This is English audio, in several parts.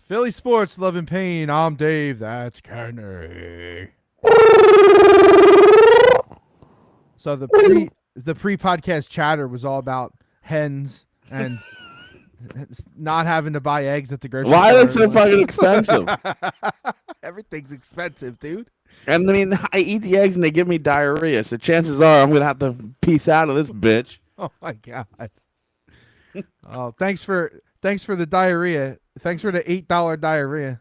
Philly sports, love and pain. I'm Dave. That's Kenny. So the pre podcast chatter was all about hens and not having to buy eggs at the grocery Why store. are they so fucking expensive? Everything's expensive, dude. And I mean, I eat the eggs and they give me diarrhea. So chances are I'm gonna have to piece out of this bitch. Oh my god. Oh, thanks for the diarrhea. Thanks for the $8 diarrhea.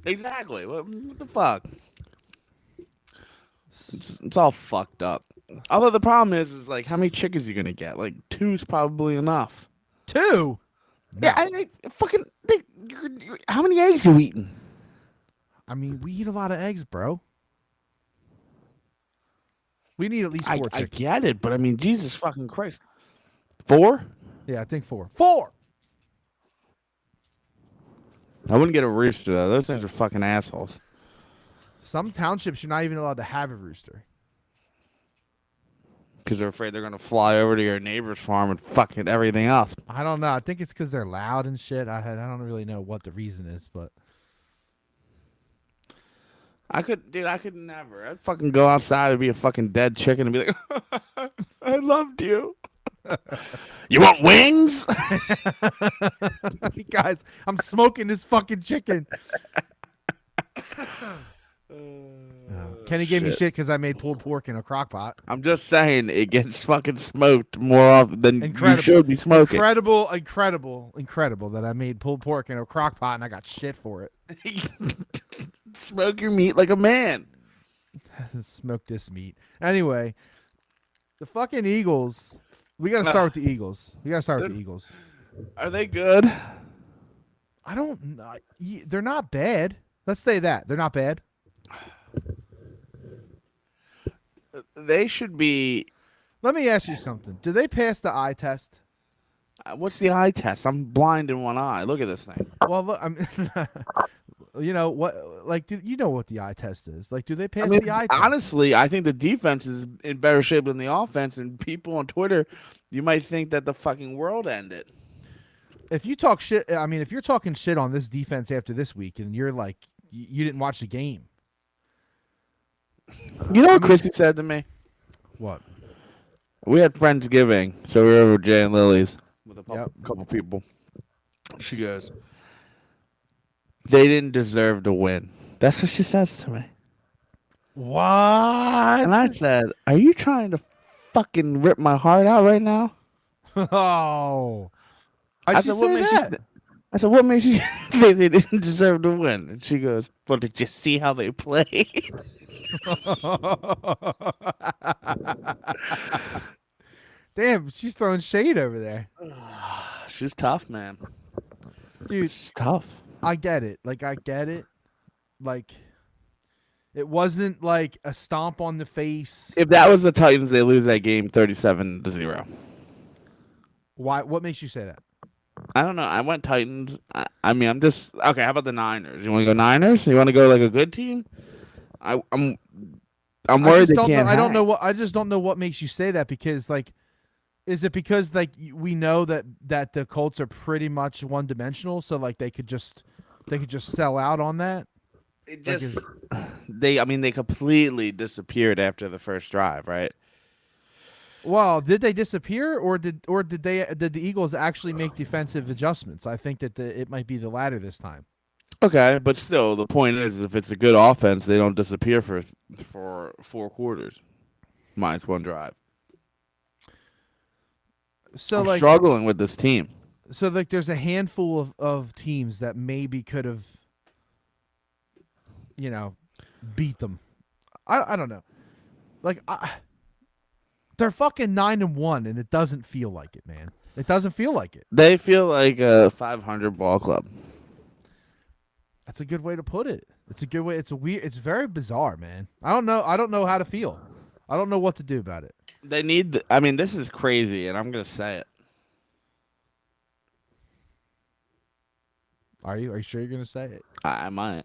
Exactly. What the fuck? It's all fucked up. Although the problem is like, how many chickens you gonna get? Like 2's probably enough. 2? Yeah, how many eggs you eating? I mean, we eat a lot of eggs, bro. We need at least 4 chickens. I get it, but I mean, Jesus fucking Christ. 4? Yeah, I think 4. 4! I wouldn't get a rooster, though. Those things are fucking assholes. Some townships, you're not even allowed to have a rooster. Because they're afraid they're going to fly over to your neighbor's farm and fucking everything else. I don't know. I think it's because they're loud and shit. I don't really know what the reason is, but... I could never. I'd fucking go outside and be a fucking dead chicken and be like, I loved you. You want wings? Guys, I'm smoking this fucking chicken. Kenny gave me shit because I made pulled pork in a crock pot. I'm just saying it gets fucking smoked more often than you should be smoking. Incredible that I made pulled pork in a crock pot and I got shit for it. Smoke your meat like a man. Smoke this meat. Anyway, the fucking Eagles. We got to start with the Eagles. Are they good? I don't know. They're not bad. Let's say that. They're not bad. They should be. Let me ask you something. Do they pass the eye test? What's the eye test? I'm blind in one eye. Look at this thing. Well, look, you know what? Like, you know what the eye test is? Like, do they pass the eye test? Honestly, I think the defense is in better shape than the offense. And people on Twitter, you might think that the fucking world ended. If you talk shit, I mean, if you're talking shit on this defense after this week, and you're like, you didn't watch the game. You know what Christy said to me? What? We had Friendsgiving, so we were over at Jay and Lily's with a couple people. She goes, they didn't deserve to win. That's what she says to me. What? And I said, are you trying to fucking rip my heart out right now? Oh. I said, what makes you think they didn't deserve to win? And she goes, well, did you see how they played? Damn, she's throwing shade over there. She's tough, man. Dude, she's tough. I get it. Like, it wasn't like a stomp on the face. If that was the Titans, they lose that game 37-0. Why? What makes you say that? I don't know. I went Titans. I mean, I'm just okay. How about the Niners? You want to go Niners? You want to go like a good team? I'm worried they can't. I don't know what. I just don't know what makes you say that, because like, is it because like we know that the Colts are pretty much one dimensional, so like they could just sell out on that? It just they completely disappeared after the first drive, right? Well, did they disappear, or did the Eagles actually make defensive adjustments? I think that it might be the latter this time. Okay, but still, the point is, if it's a good offense, they don't disappear for 4 quarters, minus one drive. So I'm struggling with this team. So like, there's a handful of teams that maybe could have, beat them. I don't know. Like, they're fucking 9-1, and it doesn't feel like it, man. It doesn't feel like it. They feel like a 500 ball club. That's a good way to put it. It's a good way. It's very bizarre, man. I don't know how to feel. I don't know what to do about it. They need. This is crazy, and I'm gonna say it. Are you sure you're gonna say it? I might.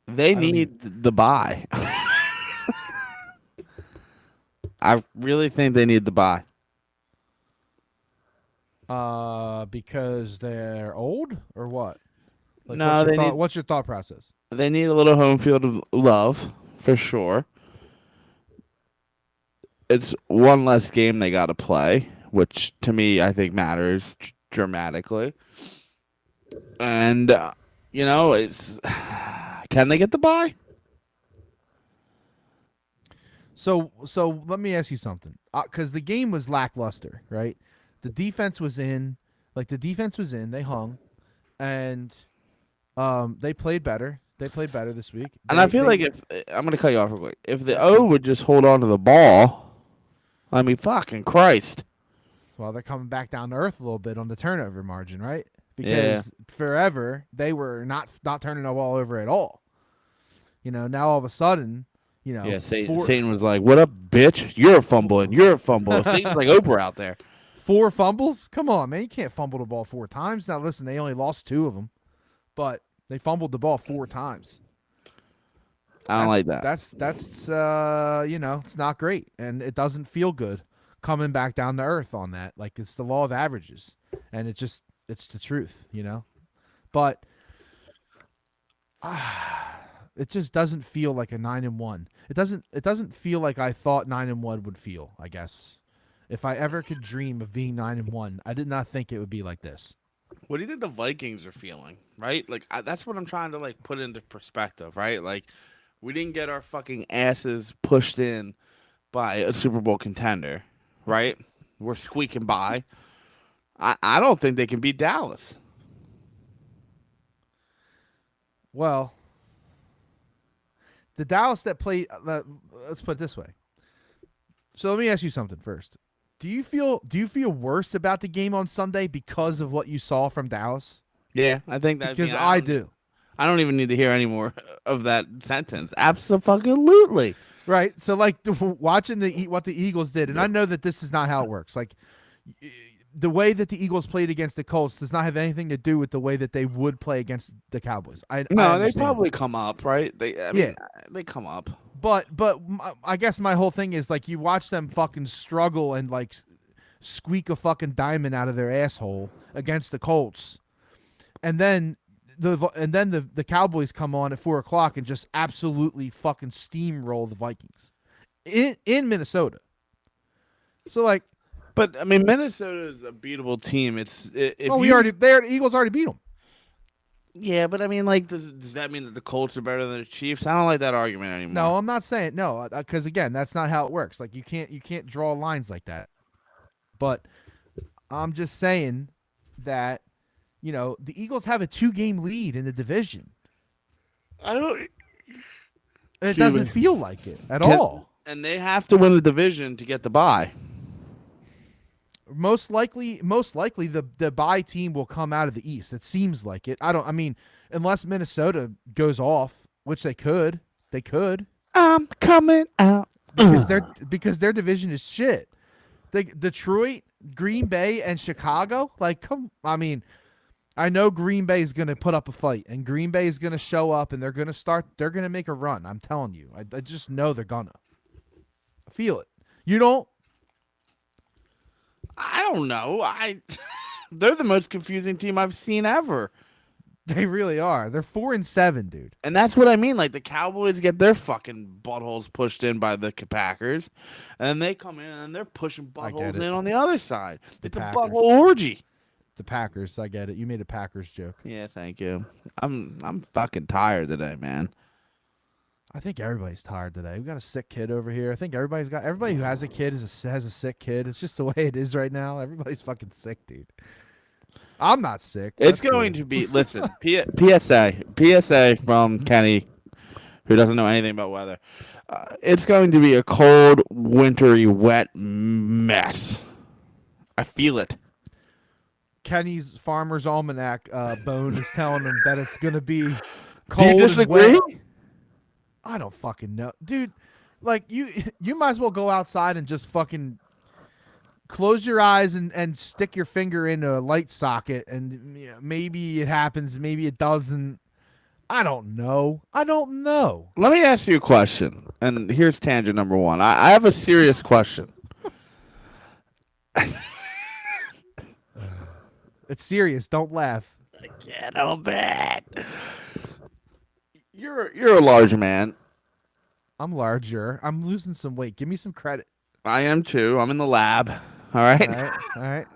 They need the bye. I really think they need the bye. Because they're old or what? Like, No, they need What's your thought process? they need a little home field of love for sure. It's one less game they got to play, which to me I think matters dramatically. And it's can they get the bye? So let me ask you something. Because the game was lackluster, right? The defense was in, They hung, and they played better. They played better this week. And I feel like if I'm going to cut you off real quick, if the O would just hold on to the ball, I mean, fucking Christ. Well, they're coming back down to earth a little bit on the turnover margin, right? Because forever they were not turning the ball over at all. Now all of a sudden, Yeah, Satan was like, "What up, bitch? You're fumbling. You're fumbling." Satan's like Oprah out there. 4 fumbles? Come on, man. You can't fumble the ball 4 times. Now, listen, they only lost 2 of them, but they fumbled the ball 4 times. I don't like that. That's it's not great, and it doesn't feel good coming back down to earth on that. Like, it's the law of averages, and it's the truth, But it just doesn't feel like a 9-1. It doesn't feel like I thought 9-1 would feel, I guess. If I ever could dream of being 9-1, I did not think it would be like this. What do you think the Vikings are feeling? Right, like that's what I'm trying to put into perspective. Right, like we didn't get our fucking asses pushed in by a Super Bowl contender. Right, we're squeaking by. I don't think they can beat Dallas. Well, the Dallas that played. Let's put it this way. So let me ask you something first. Do you feel worse about the game on Sunday because of what you saw from Dallas? Yeah, I think that because I do. I don't even need to hear any more of that sentence. Absolutely. Right. So watching what the Eagles did, and I know that this is not how it works. Like the way that the Eagles played against the Colts does not have anything to do with the way that they would play against the Cowboys. They probably come up, right? They come up. But I guess my whole thing is you watch them fucking struggle and squeak a fucking diamond out of their asshole against the Colts, and then the Cowboys come on at 4:00 and just absolutely fucking steamroll the Vikings in Minnesota. So but I mean, Minnesota is a beatable team. The Eagles already beat them. Yeah, but I mean, does that mean that the Colts are better than the Chiefs? I don't like that argument anymore. No, I'm not saying no, because again, that's not how it works. You can't draw lines like that. But I'm just saying that the Eagles have a 2-game lead in the division. It doesn't feel like it at all. And they have to win the division to get the bye. Most likely the bye team will come out of the East. It seems like it. Unless Minnesota goes off, which they could. I'm coming out because their division is shit. Detroit, Green Bay, and Chicago. I know Green Bay is going to put up a fight, and Green Bay is going to show up, and they're going to make a run. I'm telling you. I just know they're gonna. I feel it. You don't? I don't know. They're the most confusing team I've seen ever. They really are. They're 4-7, dude. And that's what I mean. The Cowboys get their fucking buttholes pushed in by the Packers, and then they come in and they're pushing buttholes in on the other side. It's a butthole orgy. The Packers, I get it. You made a Packers joke. Yeah, thank you. I'm fucking tired today, man. I think everybody's tired today. We got a sick kid over here. I think everybody who has a kid has a sick kid. It's just the way it is right now. Everybody's fucking sick, dude. I'm not sick. It's going to be PSA from Kenny, who doesn't know anything about weather. It's going to be a cold, wintry, wet mess. I feel it. Kenny's Farmer's Almanac bone is telling him that it's going to be cold. Do you disagree? And wet. I don't fucking know. Dude, you might as well go outside and just fucking close your eyes and stick your finger in a light socket and maybe it happens, maybe it doesn't. I don't know. Let me ask you a question. And here's tangent number 1. I have a serious question. It's serious. Don't laugh. I can't help it. You're a large man. I'm larger. I'm losing some weight. Give me some credit. I am too. I'm in the lab. All right. All right. All right.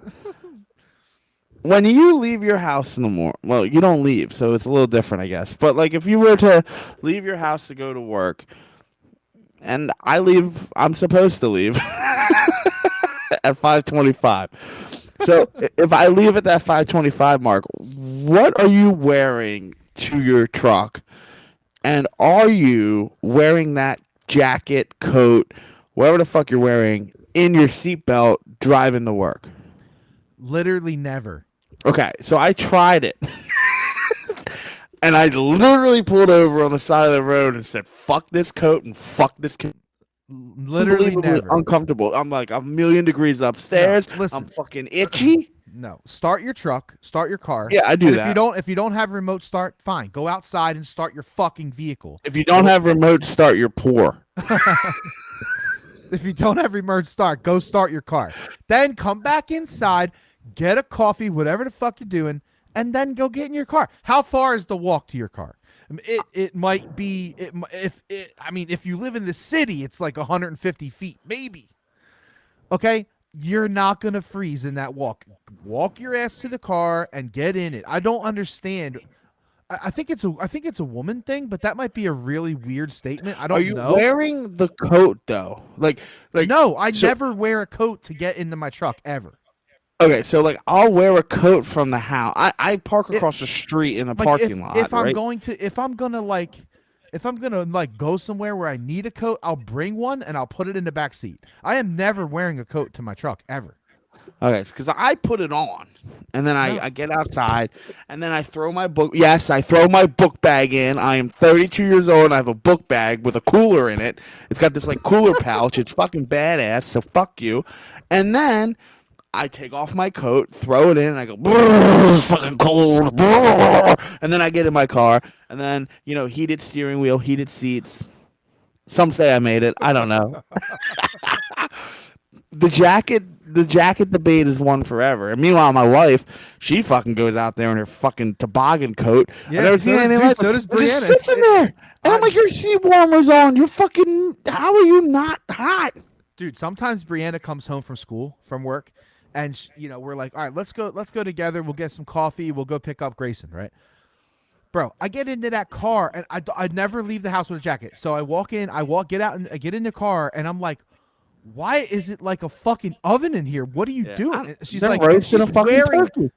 When you leave your house in the morning, well, you don't leave, so it's a little different, I guess. But like, if you were to leave your house to go to work, and I'm supposed to leave at 5:25. So if I leave at that 5:25 mark, what are you wearing to your truck? And are you wearing that jacket, coat, whatever the fuck you're wearing, in your seatbelt driving to work? Literally never. Okay, so I tried it. And I literally pulled over on the side of the road and said, fuck this coat and fuck this coat. Literally never. Uncomfortable. I'm like a million degrees upstairs. No, listen. I'm fucking itchy. No. Start your truck. Start your car. Yeah, I do and that. If you don't have remote start, fine. Go outside and start your fucking vehicle. If you don't have remote start, you're poor. If you don't have remote start, go start your car. Then come back inside, get a coffee, whatever the fuck you're doing, and then go get in your car. How far is the walk to your car? I mean, it might be if you live in the city, it's like 150 feet, maybe. Okay, you're not gonna freeze in that walk. Walk your ass to the car and get in it. I don't understand. I think it's a woman thing, but that might be a really weird statement. I don't know. Are you wearing the coat though? Like no, I never wear a coat to get into my truck ever. Okay, so like I'll wear a coat from the house. I park across the street in a parking lot. If I'm right? gonna go somewhere where I need a coat, I'll bring one and I'll put it in the back seat. I am never wearing a coat to my truck ever. Okay, because I put it on, and then I get outside, and then I throw my book. Yes, I throw my book bag in. I am 32 years old, and I have a book bag with a cooler in it. It's got this like cooler pouch. It's fucking badass. So fuck you. And then I take off my coat, throw it in, and I go, it's fucking cold. And then I get in my car, and then, heated steering wheel, heated seats. Some say I made it. I don't know. The jacket debate is one forever. And meanwhile, my wife, she fucking goes out there in her fucking toboggan coat. Yeah, I've never seen anything like so does this. It just Brianna. sits in there. And I'm like, your seat warmer's on. You're fucking, how are you not hot? Dude, sometimes Brianna comes home from work, and we're like, all right, let's go together. We'll get some coffee. We'll go pick up Grayson, right? Bro, I get into that car, and I never leave the house with a jacket. So I walk in, get out, and I get in the car, and I'm like, why is it like a fucking oven in here? What are you doing? She's like,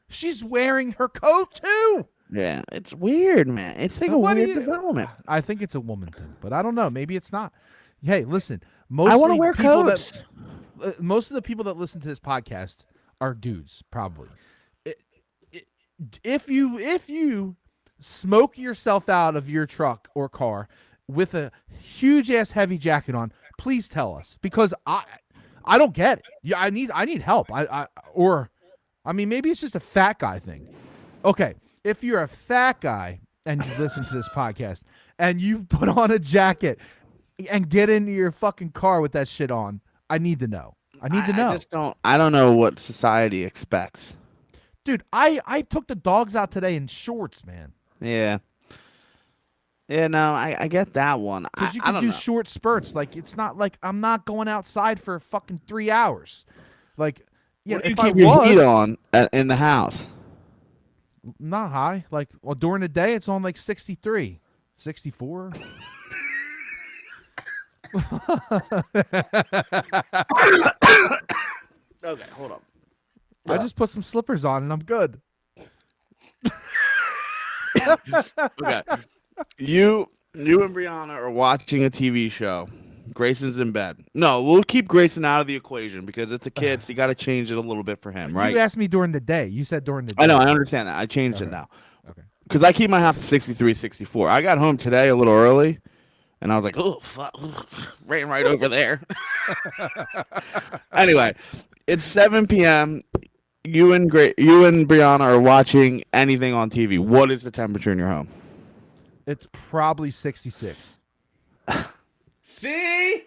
she's wearing her coat too. Yeah, it's weird, man. It's like a weird development. I think it's a woman thing, but I don't know. Maybe it's not. Hey, listen. I want to wear coats. Most of the people that listen to this podcast are dudes, probably. If you smoke yourself out of your truck or car with a huge ass heavy jacket on, please tell us, because I don't get it. Yeah, I need help. Maybe it's just a fat guy thing. Okay, if you're a fat guy and you listen to this podcast and you put on a jacket and get into your fucking car with that shit on, I need to know. I don't know what society expects. Dude, I took the dogs out today in shorts, man. Yeah. Yeah, no, I get that one. Because you can do short spurts. Like, it's not like I'm not going outside for fucking 3 hours. Like, if I was heat on in the house, not high. Like, well, during the day, it's on like 63, 64. Okay, hold up. I just put some slippers on and I'm good. Okay. You and Brianna are watching a TV show. Grayson's in bed. No, we'll keep Grayson out of the equation because it's a kid, so you got to change it a little bit for him, right? You asked me during the day. You said during the day. I know, I understand that. I changed it now. Okay. Because I keep my house at 63, 64. I got home today a little early, and I was like, oh, fuck. Ran right over there. Anyway, it's 7 p.m. You and Brianna are watching anything on TV. What is the temperature in your home? It's probably 66. See?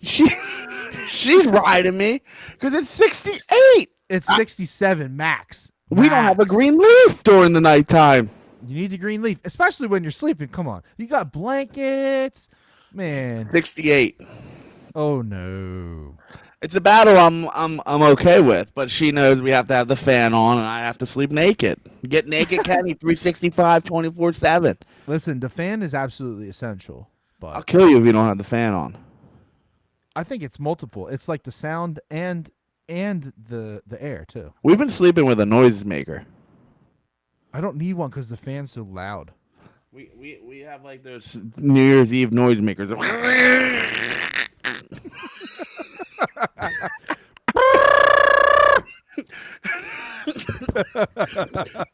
She's riding me because it's 68. It's 67 max. We don't have a Max. green leaf during the nighttime. You need the green leaf, especially when you're sleeping. Come on. You got blankets. Man. 68. Oh no. It's a battle I'm okay with, but she knows we have to have the fan on and I have to sleep naked. Get naked, Kenny, 365, 24/7. Listen, the fan is absolutely essential, I'll but kill you if you don't have the fan on. I think it's multiple. It's like the sound and the air too. We've been sleeping with a noisemaker. I don't need one because the fan's so loud. We have like those New Year's Eve noisemakers.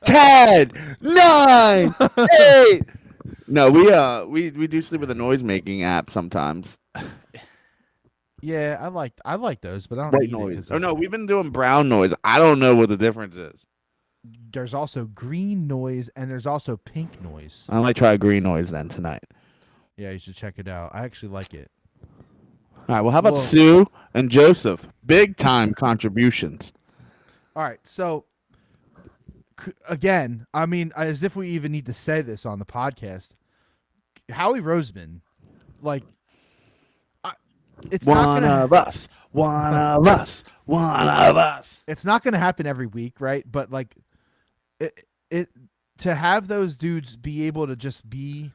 Ten, 9, 8. No, we do sleep with a noise making app sometimes. Yeah, I like those, but I don't White need noise. it. Oh no, we've been doing brown noise. I don't know what the difference is. There's also green noise and there's also pink noise. I might try green noise then tonight. Yeah, you should check it out. I actually like it. All right. Well, how about Well- Sue and Joseph? Big time contributions. All right, so again, I mean, as if we even need to say this on the podcast, Howie Roseman, like, it's not One gonna, of us. One of us. One of us. it's not gonna happen every week, right? But like, it to have those dudes be able to just be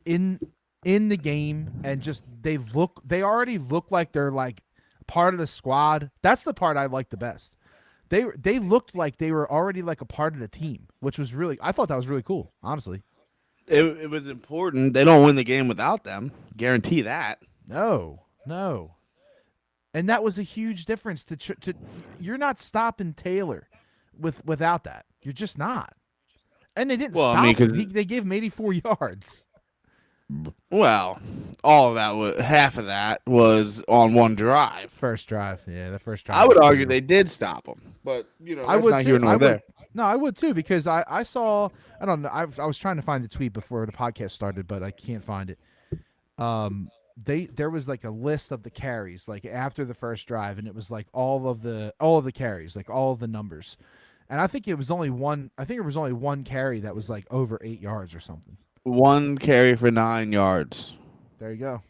in the game and just they already look like they're like part of the squad. That's the part I like the best. They looked like they were already like a part of the team, which was really, I thought that was really cool, honestly. It was important. They don't win the game without them. Guarantee that. No. And that was a huge difference to you're not stopping Taylor without that. You're just not. And they didn't Well, stop I mean, 'cause- him. They gave him 84 yards. Well, all of that was half of that was on one drive. First drive. Yeah, the first drive. I would was argue brutal. they did stop him, but I that's would not too. here nor there. No, I would too because I saw, I don't know, I was trying to find the tweet before the podcast started, but I can't find it. There was like a list of the carries like after the first drive, and it was like all of the carries, like all of the numbers. And I think it was only one carry that was like over 8 yards or something. One carry for 9 yards. There you go.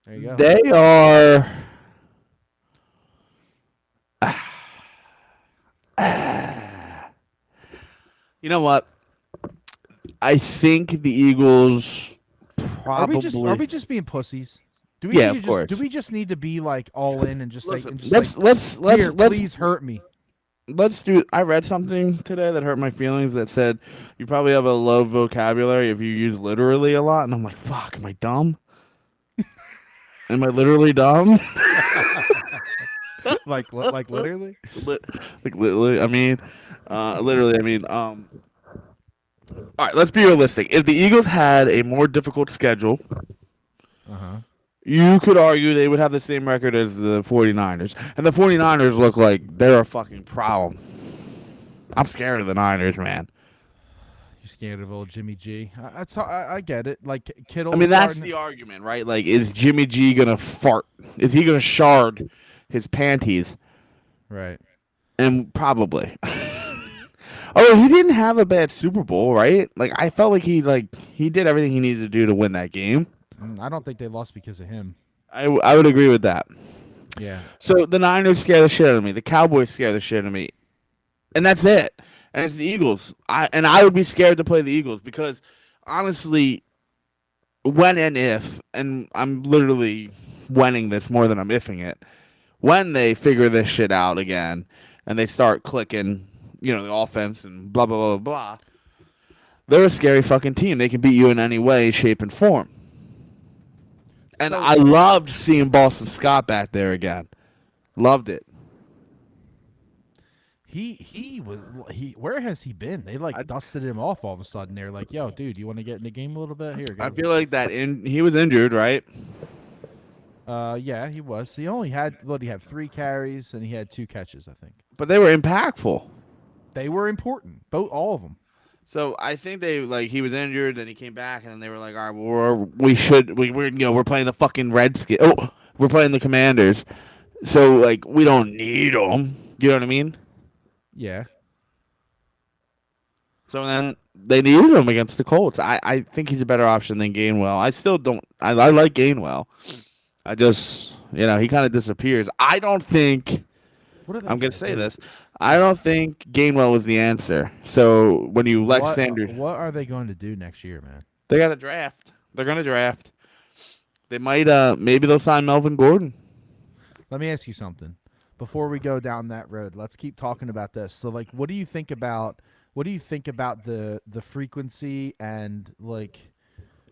There you go. They are. You know what? I think the Eagles probably. Are we just being pussies? Do we Yeah, need of to course. do we just need to be like all in and just Listen, like and just let's here, please hurt me. let's do. I read something today that hurt my feelings. That said, you probably have a low vocabulary if you use literally a lot, and I'm like, fuck, am I dumb? Am I literally dumb? like literally? Like literally, I mean, literally, I mean, all right, let's be realistic. If the Eagles had a more difficult schedule, Uh-huh. you could argue they would have the same record as the 49ers. And the 49ers look like they're a fucking problem. I'm scared of the Niners, man. You scared of old Jimmy G? I get it. Like Kittle. I mean, that's the argument, right? Like, is Jimmy G going to fart? Is he going to shard his panties? right. And probably. Oh, he didn't have a bad Super Bowl, right? Like, I felt like he did everything he needed to do to win that game. I don't think they lost because of him. I would agree with that. Yeah. So the Niners scare the shit out of me. The Cowboys scare the shit out of me. And that's it. And it's the Eagles. I would be scared to play the Eagles because, honestly, when and if, and I'm literally winning this more than I'm ifing it, when they figure this shit out again and they start clicking, the offense and blah, blah, blah, blah, they're a scary fucking team. They can beat you in any way, shape, and form. And I loved seeing Boston Scott back there again. Loved it. Where has he been? They dusted him off all of a sudden. They're like, "Yo, dude, you want to get in the game a little bit? Here, go." I feel like he was injured, right? Yeah, he was. He only had 3 carries and he had 2 catches, I think. But they were impactful. They were important, all of them. So I think he was injured, then he came back, and then they were like, all right, we're playing the fucking Redskins. Oh, we're playing the Commanders. So like we don't need him. You know what I mean? Yeah. So then they needed him against the Colts. I think he's a better option than Gainwell. I still don't. I like Gainwell. I just he kind of disappears. I don't think. What are they I'm gonna gonna say do? this. I don't think Gainwell was the answer. So when you Lex Sanders, What are they going to do next year, man? they got to draft. They're gonna draft. They might. Maybe they'll sign Melvin Gordon. Let me ask you something. Before we go down that road, let's keep talking about this. So, like, what do you think about the frequency and like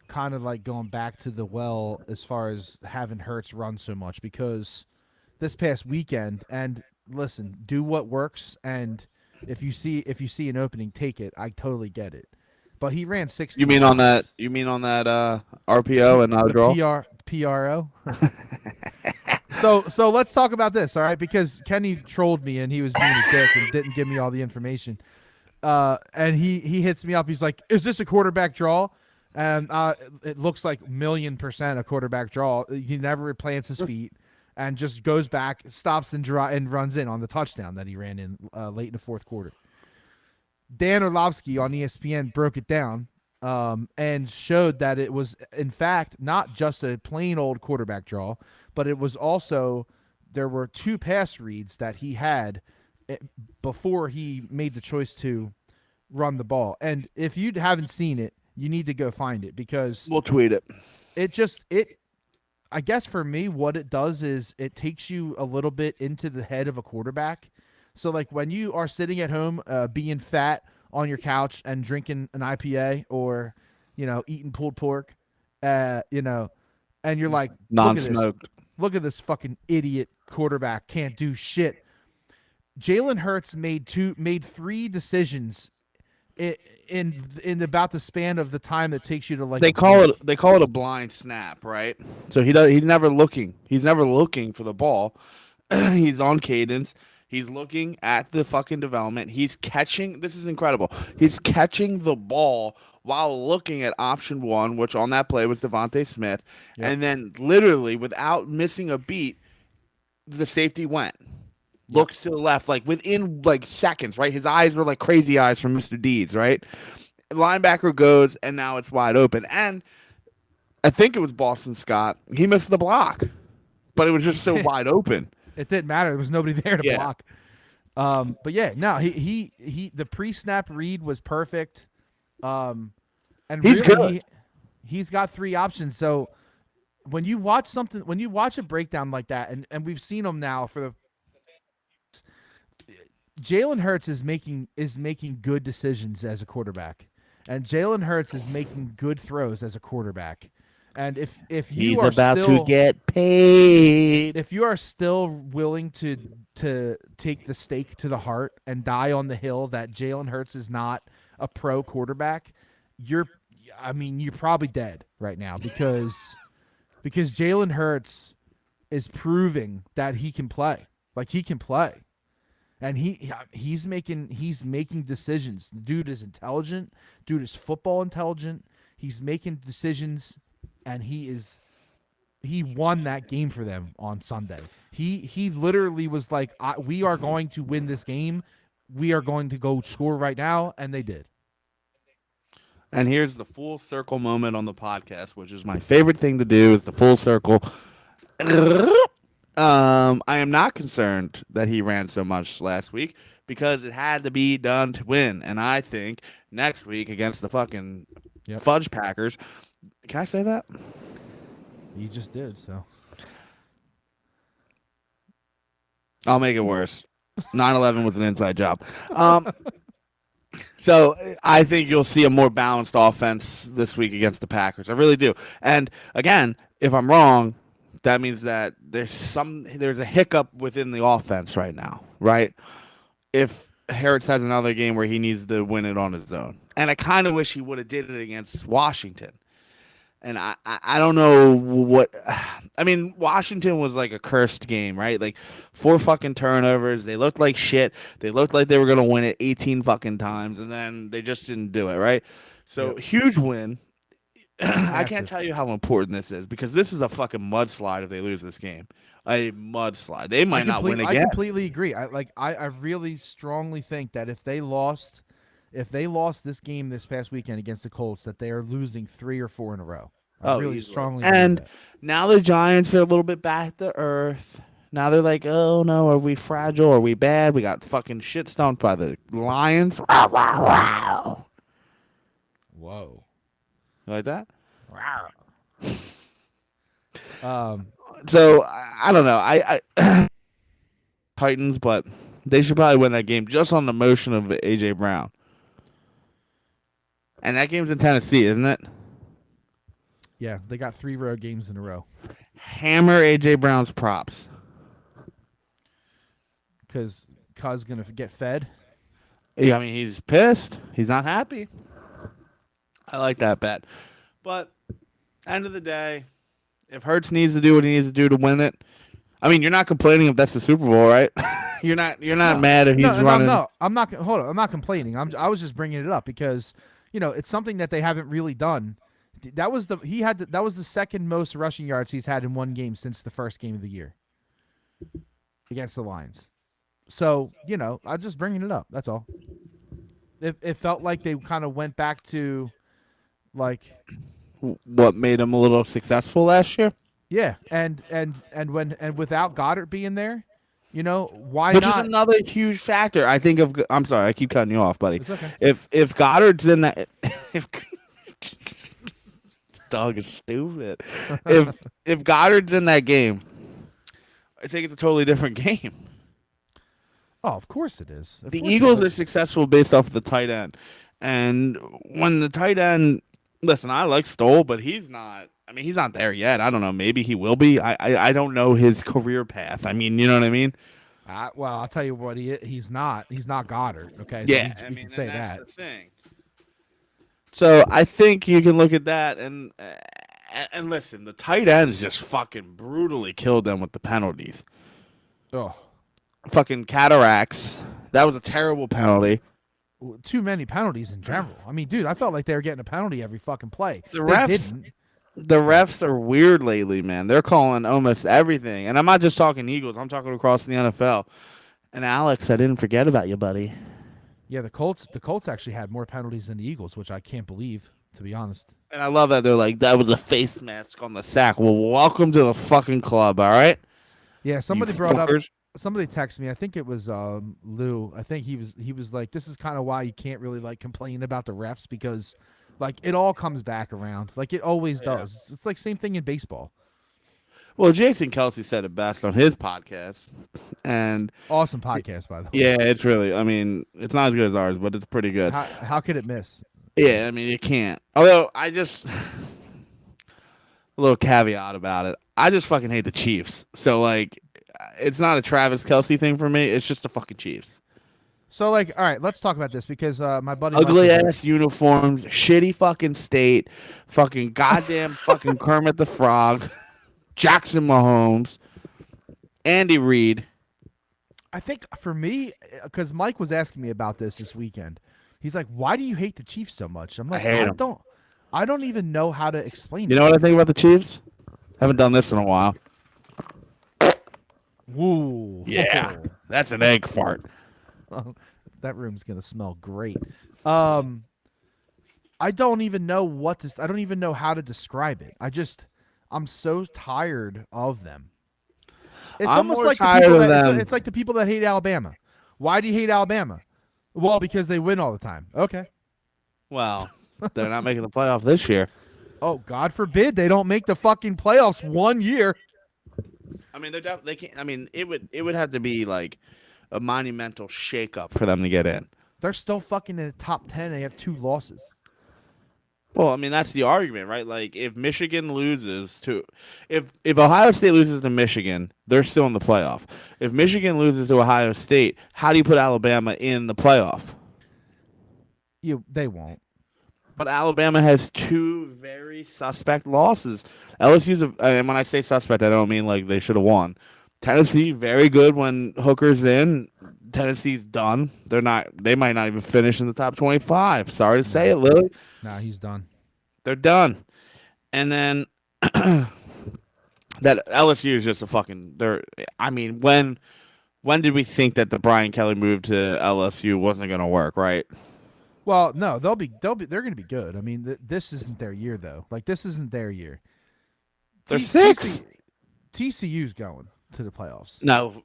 kind of like going back to the well as far as having Hurts run so much? Because this past weekend, and listen, do what works, and if you see an opening, take it. I totally get it. But he ran 16 You mean on that? times. You mean on that RPO and not a The draw? PRO. So let's talk about this, all right? Because Kenny trolled me and he was being a dick and didn't give me all the information. And he hits me up. He's like, "Is this a quarterback draw?" And it looks like 1,000,000% a quarterback draw. He never plants his feet and just goes back, stops and runs in on the touchdown that he ran in late in the fourth quarter. Dan Orlovsky on ESPN broke it down and showed that it was, in fact, not just a plain old quarterback draw, but it was also there were two pass reads that he had before he made the choice to run the ball. And if you haven't seen it, you need to go find it because We'll tweet it. it I guess for me what it does is it takes you a little bit into the head of a quarterback. So like when you are sitting at home being fat on your couch and drinking an IPA or eating pulled pork and you're like, Non-smoked. look at this fucking idiot quarterback, can't do shit. Jalen Hurts made three decisions in about the span of the time it takes you to like. They call it a blind snap, right? So he's never looking. He's never looking for the ball. He's on cadence. He's looking at the fucking development. He's catching. This is incredible. He's catching the ball while looking at option one, which on that play was Devontae Smith, and then literally without missing a beat, the safety went. Looks to the left, like within like seconds, right? His eyes were like crazy eyes from Mr. Deeds, right? Linebacker goes, and now it's wide open. And I think it was Boston Scott. He missed the block, but it was just so wide open. It didn't matter. There was nobody there to block. But yeah, no, he the pre-snap read was perfect. And he's really, good. He's got three options. So when you watch a breakdown like that, and we've seen him now for the Jalen Hurts is making good decisions as a quarterback, and Jalen Hurts is making good throws as a quarterback. And if you he's are about still, to get paid, if you are still willing to take the stake to the heart and die on the hill that Jalen Hurts is not a pro quarterback, you're probably dead right now because Jalen Hurts is proving that he can play. Like he can play. And he's making decisions. The dude is intelligent. Dude is football intelligent. He's making decisions, and he won that game for them on Sunday. He literally was like, "We are going to win this game. We are going to go score right now," and they did. and here's the full circle moment on the podcast, which is my favorite thing to do. Is the full circle. I am not concerned that he ran so much last week because it had to be done to win. And I think next week against the fucking Fudge Packers, can I say that? You just did, so. I'll make it worse. 9/11 was an inside job. So I think you'll see a more balanced offense this week against the Packers. I really do. And again, if I'm wrong, that means that there's a hiccup within the offense right now, right? If Harris has another game where he needs to win it on his own. And I kind of wish he would have did it against Washington. And I don't know what – I mean, Washington was like a cursed game, right? Like 4 fucking turnovers. They looked like shit. They looked like they were going to win it 18 fucking times, and then they just didn't do it, right? So huge win. I can't tell you how important this is because this is a fucking mudslide if they lose this game. a mudslide. They might not win again. I completely agree. I really strongly think that if they lost this game this past weekend against the Colts, that they are losing 3 or 4 in a row. I really easily. strongly And believe that. now the Giants are a little bit back to earth. Now they're like, oh no, are we fragile? Are we bad? We got fucking shit stomped by the Lions. Wow, wow, wow. Whoa. You like that? Wow. So I don't know. I Titans, but they should probably win that game just on the motion of AJ Brown. And that game's in Tennessee, isn't it? Yeah, they got 3 road games in a row. Hammer AJ Brown's props. Because Cuz gonna get fed. Yeah, I mean he's pissed. He's not happy. I like that bet. But end of the day, if Hurts needs to do what he needs to do to win it, I mean you're not complaining if that's the Super Bowl, right? you're not mad if he's running. No, I'm not. Hold on, I'm not complaining. I was just bringing it up because it's something that they haven't really done. That was the second most rushing yards he's had in one game since the first game of the year against the Lions. So, I'm just bringing it up. That's all. It felt like they kind of went back to, like, what made him a little successful last year. Yeah, and without Goddard being there, why Which not? is another huge factor. I think of. I'm sorry, I keep cutting you off, buddy. It's okay. If Goddard's in that, if dog is stupid. if Goddard's in that game, I think it's a totally different game. Oh, of course it is. The Eagles are successful based off of the tight end. And when the tight end, listen, I like Stoll, but he's not. I mean, he's not there yet. I don't know. Maybe he will be. I don't know his career path. I mean, you know what I mean? Well, I'll tell you what he's not. He's not Goddard. Okay. So yeah, we can say that's that. The thing. So I think you can look at that and listen. The tight ends just fucking brutally killed them with the penalties. Oh. Fucking cataracts. That was a terrible penalty. Too many penalties in general. I mean, dude, I felt like they were getting a penalty every fucking play. The refs are weird lately, man. They're calling almost everything. And I'm not just talking Eagles. I'm talking across the NFL. And Alex, I didn't forget about you, buddy. Yeah, the Colts actually had more penalties than the Eagles, which I can't believe, to be honest. And I love that they're like, that was a face mask on the sack. Well, welcome to the fucking club, all right? Yeah, somebody brought up. Somebody texted me. I think it was Lou. I think he was like, this is kind of why you can't really like complain about the refs because like it all comes back around. Like it always does. It's like same thing in baseball. Well, Jason Kelsey said it best on his podcast. And awesome podcast, by the way. Yeah, it's really, I mean, it's not as good as ours, but it's pretty good. How could it miss? Yeah, I mean, you can't. Although, a little caveat about it. I just fucking hate the Chiefs. So, like, it's not a Travis Kelsey thing for me. It's just the fucking Chiefs. So, like, all right, let's talk about this because my buddy... Ugly-ass uniforms, shitty fucking state, fucking goddamn fucking Kermit the Frog, Jackson Mahomes, Andy Reid. I think for me, because Mike was asking me about this weekend, he's like, "Why do you hate the Chiefs so much?" I'm like, I don't even know how to explain it. You know what I think about the Chiefs? Haven't done this in a while. Woo! Yeah, that's an egg fart. That room's gonna smell great. I don't even know I don't even know how to describe it. I'm so tired of them. It's almost like the people that it's like the people that hate Alabama. Why do you hate Alabama? Well, because they win all the time. Okay. Well, they're not making the playoff this year. Oh, God forbid they don't make the fucking playoffs one year. I mean, they can't. I mean, it would have to be like a monumental shakeup for them to get in. They're still fucking in the top 10. They have 2 losses. Well, I mean, that's the argument, right? Like, if Michigan loses to, if Ohio State loses to Michigan, they're still in the playoff. If Michigan loses to Ohio State, how do you put Alabama in the playoff? They won't. But Alabama has 2 very suspect losses. LSU's, and when I say suspect, I don't mean like they should have won. Tennessee, very good when Hooker's in. Tennessee's done. They're not. They might not even finish in the top 25. Sorry to say it, Lily. Nah, he's done. They're done. And then That LSU is just a fucking. I mean, when did we think that the Brian Kelly move to LSU wasn't going to work? Right. Well, no, they're going to be good. I mean, this isn't their year though. Like this isn't their year. They're 6. TCU's going to the playoffs. No.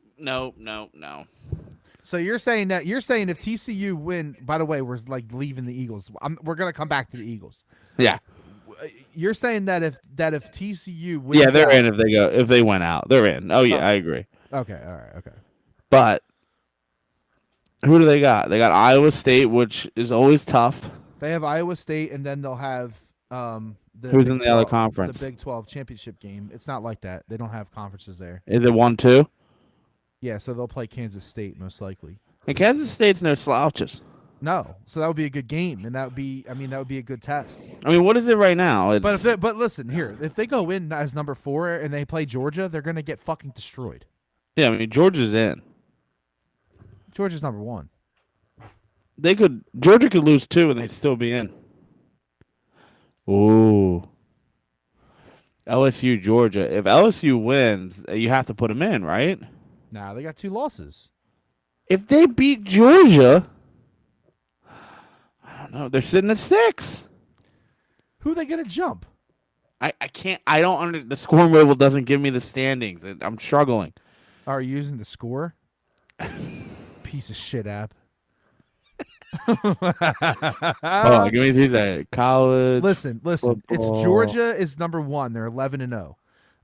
So you're saying if TCU win? By the way, we're like leaving the Eagles. We're going to come back to the Eagles. Yeah. You're saying that if TCU wins, yeah, they're in if they went out, they're in. Oh yeah, I agree. Okay, all right, okay. But who do they got? They got Iowa State, which is always tough. They have Iowa State, and then they'll have who's in the other conference? The Big 12 championship game. It's not like that. They don't have conferences there. Is it 1-2? Yeah, so they'll play Kansas State most likely. And Kansas State's no slouches. No, so that would be a good game, and that would be a good test. I mean, what is it right now? But listen here, if they go in as number 4 and they play Georgia, they're gonna get fucking destroyed. Yeah, I mean Georgia's in. Georgia's number 1. Georgia could lose 2 and they'd still be in. Ooh. LSU Georgia. If LSU wins, you have to put them in, right? Nah, they got 2 losses. If they beat Georgia, I don't know. They're sitting at 6. Who are they gonna jump? I can't. I don't understand. The scoring wheel doesn't give me the standings. I'm struggling. Are you using the score? Piece of shit app. Hold on, give me 2 seconds. College. Listen. Football. It's Georgia is number 1. They're 11-0.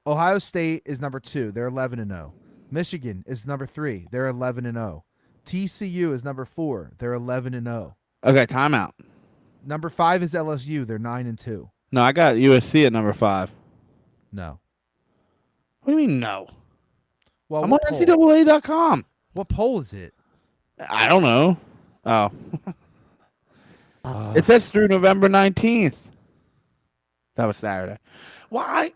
Ohio State is number 2. They're 11-0. Michigan is number 3. They're 11-0. TCU is number 4. They're 11-0. Okay, timeout. Number 5 is LSU. They're 9-2. No, I got USC at number 5. No. What do you mean no? Well, I'm on NCAA.com. What poll is it? I don't know. Oh. It says through November 19th. That was Saturday. Why?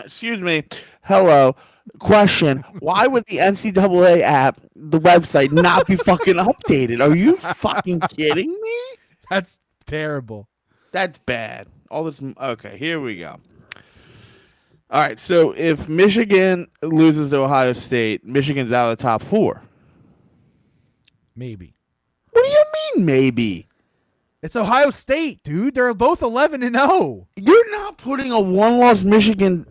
Excuse me. Hello. Question. Why would the NCAA app, the website, not be fucking updated? Are you fucking kidding me? That's terrible. That's bad. All this. Okay, here we go. All right, so if Michigan loses to Ohio State, Michigan's out of the top 4. Maybe. What do you mean, maybe? It's Ohio State, dude. They're both 11-0. You're not putting a one-loss Michigan.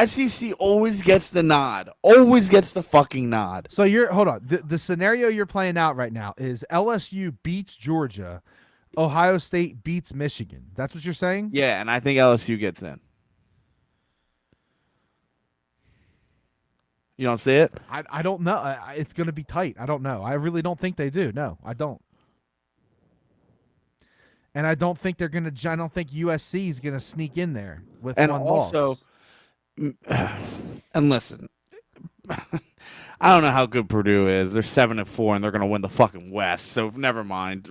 SEC always gets the nod. Always gets the fucking nod. So hold on. The scenario you're playing out right now is LSU beats Georgia, Ohio State beats Michigan. That's what you're saying? Yeah, and I think LSU gets in. You don't see it? I don't know. It's going to be tight. I don't know. I really don't think they do. No, I don't. And I don't think they're going to. I don't think USC is going to sneak in there with one loss. And listen, I don't know how good Purdue is. They're 7-4, and they're going to win the fucking West. So never mind.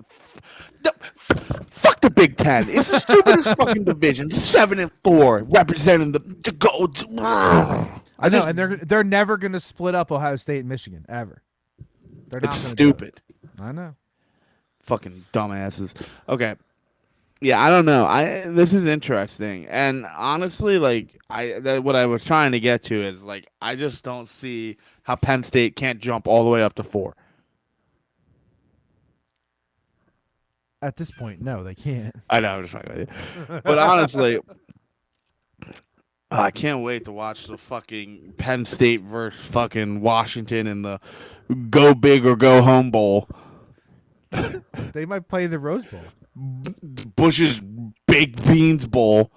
Fuck the Big Ten. It's the stupidest fucking division. 7-4, representing the gold. I know, and they're never going to split up Ohio State and Michigan ever. They're not. It's stupid. I know. Fucking dumbasses. Okay. Yeah, I don't know. This is interesting, and honestly, like what I was trying to get to is like I just don't see how Penn State can't jump all the way up to 4. At this point, no, they can't. I know, I'm just fucking with you. But honestly, I can't wait to watch the fucking Penn State versus fucking Washington in the Go Big or Go Home Bowl. They might play the Rose Bowl. Bush's Baked Beans Bowl.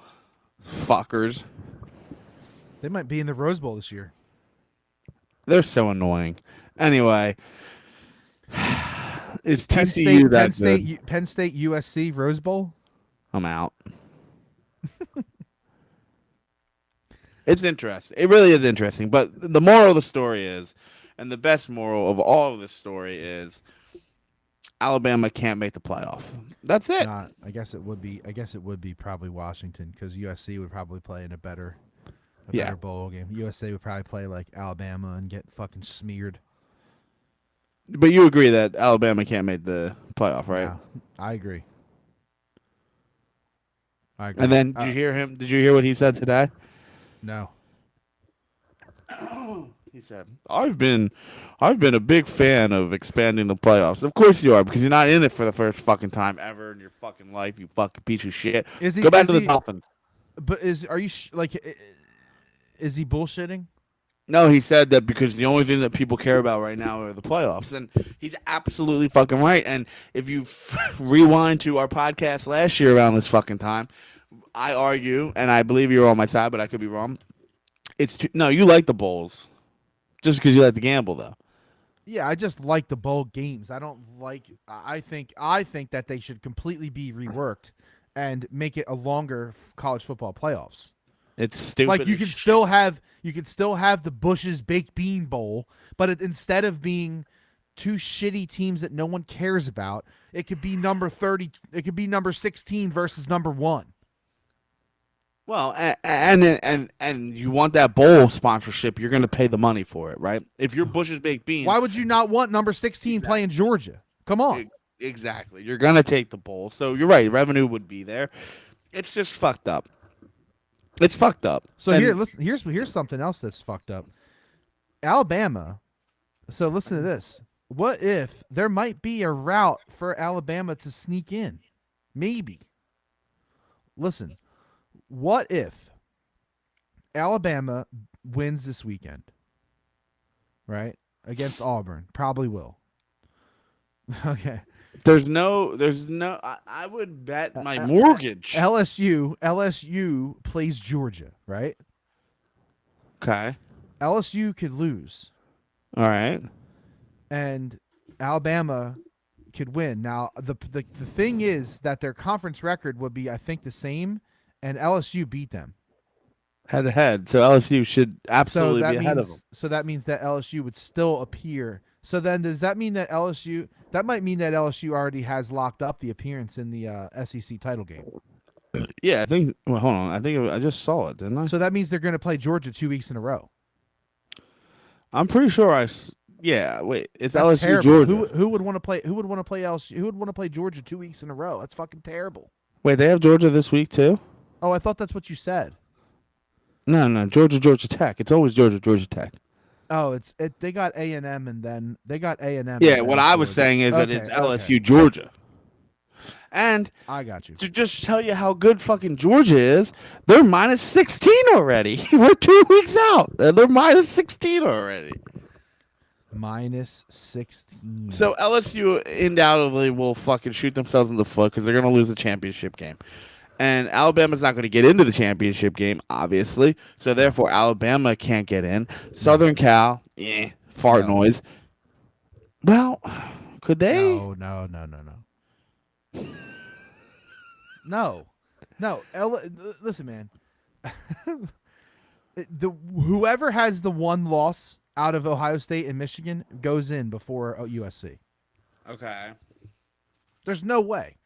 Fuckers. They might be in the Rose Bowl this year. They're so annoying. Anyway, it's Penn TCU State, Penn State USC Rose Bowl? I'm out. It's interesting. It really is interesting. But the moral of the story is, and the best moral of all of this story is, Alabama can't make the playoff. That's it. I guess it would be. I guess it would be probably Washington because USC would probably play in a better bowl game. USA would probably play like Alabama and get fucking smeared. But you agree that Alabama can't make the playoff, right? Yeah, I agree. And then did you hear him? Did you hear what he said today? No. He said, I've been a big fan of expanding the playoffs. Of course you are, because you're not in it for the first fucking time ever in your fucking life, you fucking piece of shit. Is he? Go back Is to the he? Dolphins. But are you is he bullshitting? No, he said that because the only thing that people care about right now are the playoffs. And he's absolutely fucking right. And if you rewind to our podcast last year around this fucking time, I argue, and I believe you're on my side, but I could be wrong. No, you like the Bulls. Just because you like to gamble, though. Yeah, I just like the bowl games. I don't like. I think that they should completely be reworked and make it a longer college football playoffs. It's stupid. Like you can still have the Bush's Baked Bean Bowl, but instead of being two shitty teams that no one cares about, it could be number 30. It could be number 16 versus number 1. Well, and you want that bowl sponsorship, you're going to pay the money for it, right? If you're Bush's Baked Beans, why would you not want number 16 playing Georgia? Come on. Exactly. You're going to take the bowl. So you're right. Revenue would be there. It's just fucked up. It's fucked up. So here's something else that's fucked up. Alabama. So listen to this. What if there might be a route for Alabama to sneak in? Maybe. Listen. What if Alabama wins this weekend, right? Against Auburn. Probably will. Okay. There's no. I would bet my mortgage. LSU plays Georgia, right? Okay. LSU could lose. All right. And Alabama could win. Now, the thing is that their conference record would be, I think, the same. And LSU beat them head to head, so LSU should absolutely be ahead of them. So that means that LSU would still appear. So then, does that mean that LSU? That might mean that LSU already has locked up the appearance in the SEC title game. Yeah, I think. Well, hold on. I think I just saw it, didn't I? So that means they're going to play Georgia 2 weeks in a row. I'm pretty sure Yeah, wait. It's That's LSU terrible. Georgia. Who would want to play? Who would want to play LSU? Who would want to play Georgia 2 weeks in a row? That's fucking terrible. Wait, they have Georgia this week too? Oh, I thought that's what you said. No, Georgia Tech. It's always Georgia Tech. Oh, they got A&M and then they got A&M. Yeah, what I was saying is that it's LSU Georgia. And I got you. To just tell you how good fucking Georgia is, they're minus 16 already. We're 2 weeks out. And they're minus 16 already. Minus 16. So LSU undoubtedly will fucking shoot themselves in the foot because they're going to lose the championship game. And Alabama's not going to get into the championship game, obviously. So, therefore, Alabama can't get in. Southern Cal, fart noise. Well, could they? No. No. Listen, man. Whoever has the one loss out of Ohio State and Michigan goes in before USC. Okay. There's no way.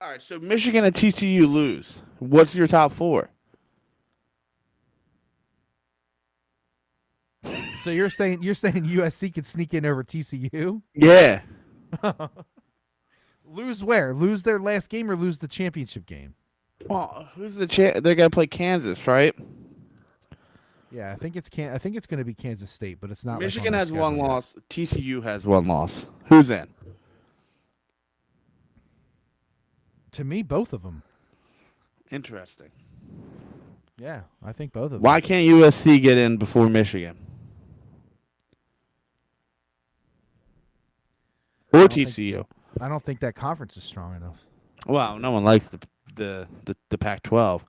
All right, so Michigan and TCU lose. What's your top 4? So you're saying USC could sneak in over TCU? Yeah. Lose where? Lose their last game or lose the championship game? Well, who's the They're gonna play Kansas, right? Yeah, I think it's going to be Kansas State, but it's not. Michigan has one loss. TCU has one loss. Who's in? To me, both of them. Interesting. Yeah, I think both of them. Why can't USC get in before Michigan? Or TCU? I don't think that conference is strong enough. Well, no one likes the Pac-12.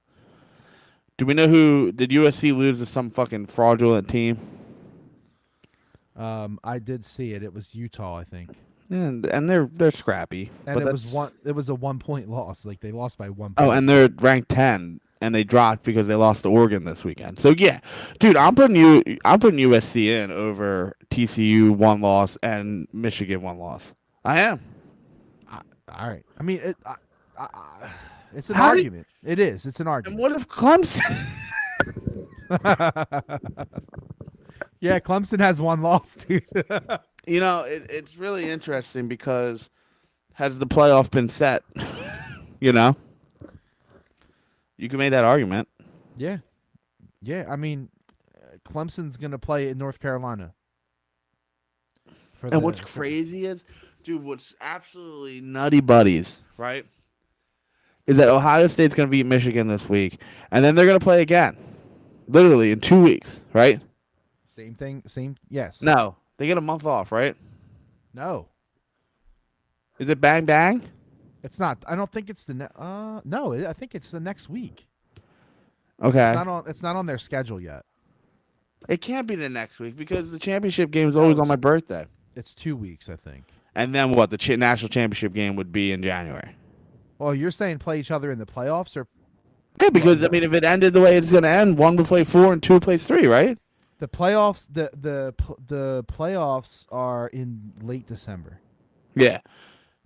Do we know did USC lose to some fucking fraudulent team? I did see it. It was Utah, I think. And they're scrappy. And it was a 1-point loss. Like they lost by 1 point. Oh, and they're ranked 10, and they dropped because they lost to Oregon this weekend. So yeah, dude, I'm putting USC in over TCU 1 loss and Michigan 1 loss. I am. All right. I mean, it's an argument. It is. It's an argument. And what if Clemson? Yeah, Clemson has 1 loss, dude. You know, it's really interesting because has the playoff been set? You know? You can make that argument. Yeah. Yeah, I mean, Clemson's going to play in North Carolina. And what's crazy is, dude, what's absolutely nutty buddies, right, is that Ohio State's going to beat Michigan this week, and then they're going to play again, literally in 2 weeks, right? Same thing. Yes. No, they get a month off, right? No. Is it bang bang? It's not. I don't think it's the no. I think it's the next week. Okay. It's not on their schedule yet. It can't be the next week because the championship game is always on my birthday. It's 2 weeks, I think. And then what? The national championship game would be in January. Well, you're saying play each other in the playoffs, or Yeah, because I mean, if it ended the way it's going to end, one would play 4 and 2 plays 3, right? the playoffs? The playoffs are in late December. Yeah.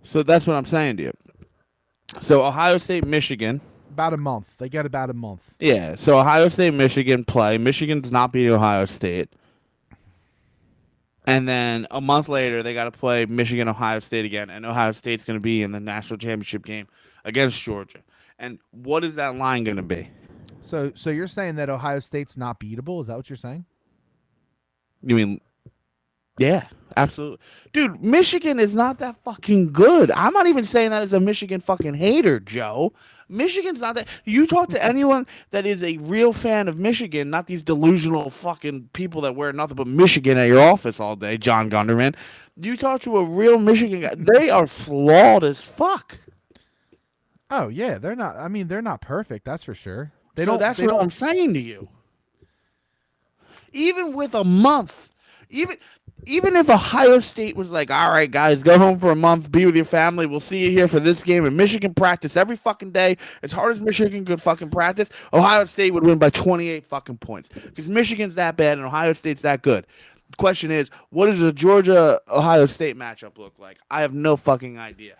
So that's what I'm saying to you. So Ohio State, Michigan. About a month. They get about a month. Yeah. So Ohio State, Michigan play. Michigan's not beating Ohio State. And then a month later, they got to play Michigan, Ohio State again, and Ohio State's going to be in the national championship game against Georgia. And what is that line going to be? So you're saying that Ohio State's not beatable? Is that what you're saying? You mean, yeah, absolutely. Dude, Michigan is not that fucking good. I'm not even saying that as a Michigan fucking hater, Joe. Michigan's not that. You talk to anyone that is a real fan of Michigan, not these delusional fucking people that wear nothing but Michigan at your office all day, John Gunderman. You talk to a real Michigan guy, they are flawed as fuck. Oh yeah, they're not. I mean, they're not perfect. That's for sure. That's what I'm saying to you. Even with a month, even if Ohio State was like, all right, guys, go home for a month, be with your family, we'll see you here for this game, and Michigan practice every fucking day, as hard as Michigan could fucking practice, Ohio State would win by 28 fucking points. Because Michigan's that bad and Ohio State's that good. The question is, what does a Georgia-Ohio State matchup look like? I have no fucking idea.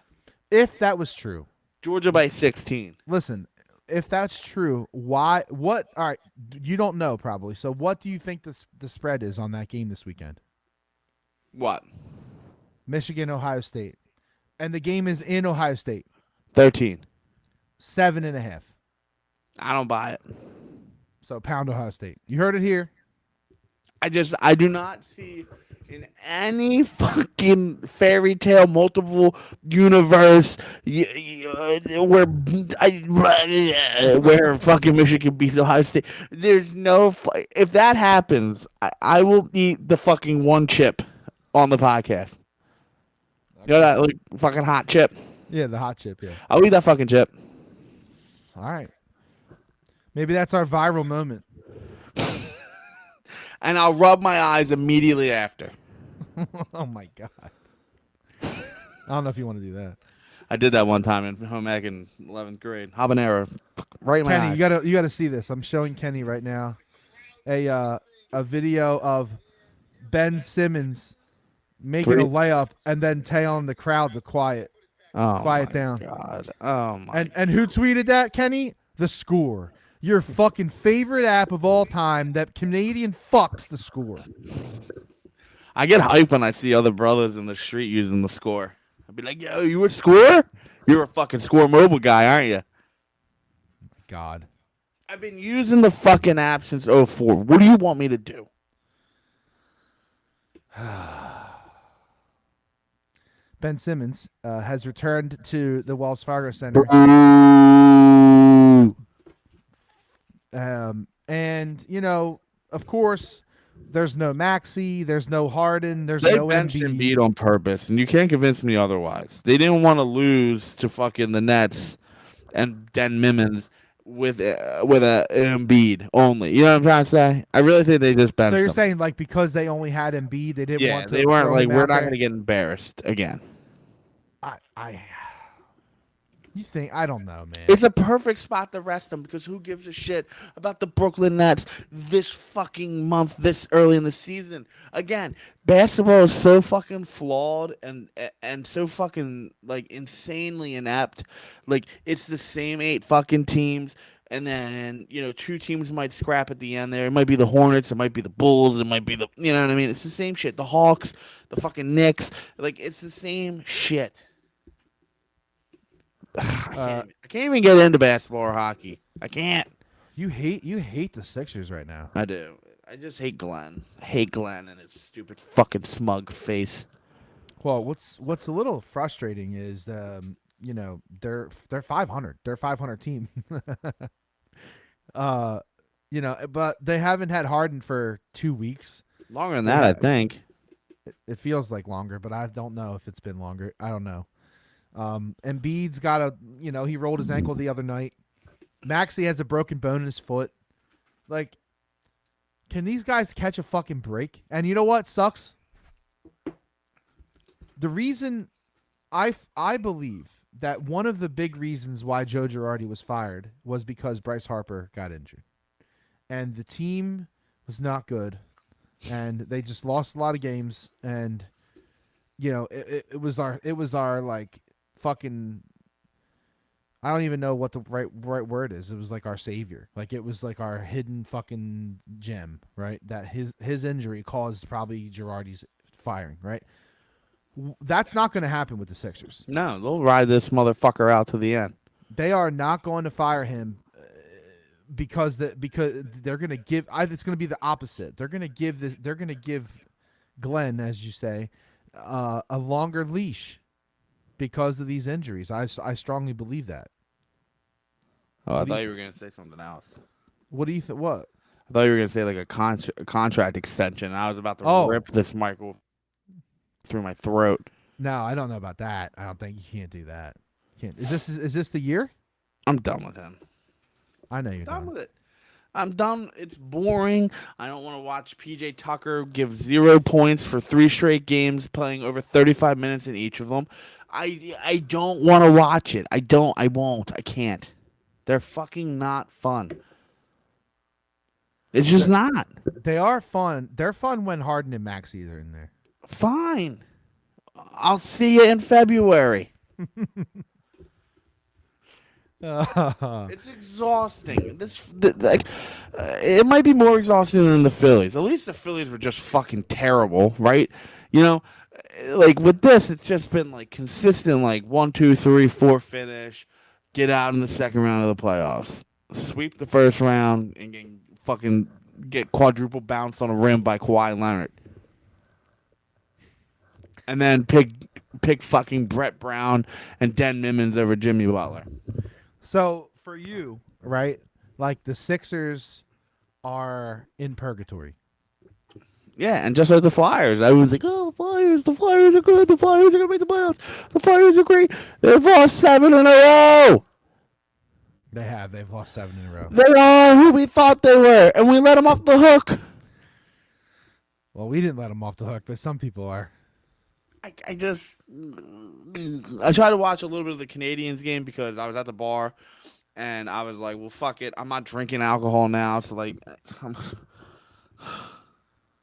If that was true. Georgia by 16. Listen, if that's true, why? What? All right, you don't know probably. So, what do you think the spread is on that game this weekend? What? Michigan, Ohio State, and the game is in Ohio State. 13. 7.5. I don't buy it. So pound Ohio State. You heard it here. I do not see in any fucking fairy tale multiple universe where fucking Michigan beats Ohio State. There's no if that happens, I will eat the fucking one chip on the podcast. Okay. You know that like fucking hot chip? Yeah, the hot chip. Yeah, I'll eat that fucking chip. All right. Maybe that's our viral moment. And I'll rub my eyes immediately after. Oh my god! I don't know if you want to do that. I did that one time in home ec in 11th grade. Habanero, right in my Kenny, eyes. you gotta see this. I'm showing Kenny right now a video of Ben Simmons making a layup and then telling the crowd to quiet down. God. Oh my. And who tweeted that, Kenny? The Score. Your fucking favorite app of all time that Canadian fucks The Score. I get hyped when I see other brothers in the street using The Score. I'd be like, yo, you a Score? You're a fucking Score mobile guy, aren't you? God. I've been using the fucking app since 04. What do you want me to do? Ben Simmons has returned to the Wells Fargo Center. And, you know, of course, there's no Maxey, there's no Harden, there's no Embiid on purpose, and you can't convince me otherwise. They didn't want to lose to fucking the Nets and Den Mimmons with an Embiid only. You know what I'm trying to say? I really think they just benched So you're them. saying, like, because they only had Embiid, they didn't want to they weren't throw like, him we're out not there? going to get embarrassed again. You think? I don't know, man. It's a perfect spot to rest them because who gives a shit about the Brooklyn Nets this fucking month, this early in the season? Again, basketball is so fucking flawed and so fucking like insanely inept. Like it's the same 8 fucking teams, and then 2 teams might scrap at the end. There, it might be the Hornets, it might be the Bulls, it might be the you know what I mean. It's the same shit. The Hawks, the fucking Knicks, like it's the same shit. I can't even get into basketball or hockey. I can't. You hate the Sixers right now. I do. I just hate Glenn. I hate Glenn and his stupid fucking smug face. Well, what's a little frustrating is they're 500. They're a 500 team. But they haven't had Harden for 2 weeks. Longer than that, I think. It feels like longer, but I don't know if it's been longer. I don't know. Embiid's got he rolled his ankle the other night. Maxey has a broken bone in his foot. Like, can these guys catch a fucking break? And you know what sucks? The reason I believe that one of the big reasons why Joe Girardi was fired was because Bryce Harper got injured. And the team was not good. And they just lost a lot of games. And, it was our like fucking, I don't even know what the right word is. It was like our savior. Like, it was like our hidden fucking gem, right? That his injury caused probably Girardi's firing, right? That's not going to happen with the Sixers. No, they'll ride this motherfucker out to the end. They are not going to fire him because they're going to give. It's going to be the opposite. They're going to give this. They're going to give Glenn, as you say, a longer leash because of these injuries. I strongly believe that. Oh, I thought you were going to say something else. What do you think? What? I thought you were going to say like a contract extension. I was about to rip this microphone through my throat. No, I don't know about that. I don't think you can't do that. Can't. Is this the year? I'm done with him. I know you're done with it. I'm done. It's boring. I don't want to watch PJ Tucker give 0 points for 3 straight games, playing over 35 minutes in each of them. I don't want to watch it. I won't. I can't. They're fucking not fun. It's just not. They are fun. They're fun when Harden and Maxey are in there. Fine. I'll see you in February. It's exhausting. It might be more exhausting than the Phillies. At least the Phillies were just fucking terrible, right? Like with this, it's just been like consistent, like 1, 2, 3, 4 finish, get out in the second round of the playoffs, sweep the first round, and get quadruple bounced on a rim by Kawhi Leonard. And then pick fucking Brett Brown and Dan Mimmons over Jimmy Butler. So for you, right? Like the Sixers are in purgatory. Yeah, and just like the Flyers, everyone's like, "Oh, the Flyers are good. The Flyers are gonna make the playoffs. The Flyers are great. They've lost 7 in a row. They've lost 7 in a row. They are who we thought they were, and we let them off the hook. Well, we didn't let them off the hook, but some people are. I tried to watch a little bit of the Canadians game because I was at the bar, and I was like, well, fuck it. I'm not drinking alcohol now. So, like,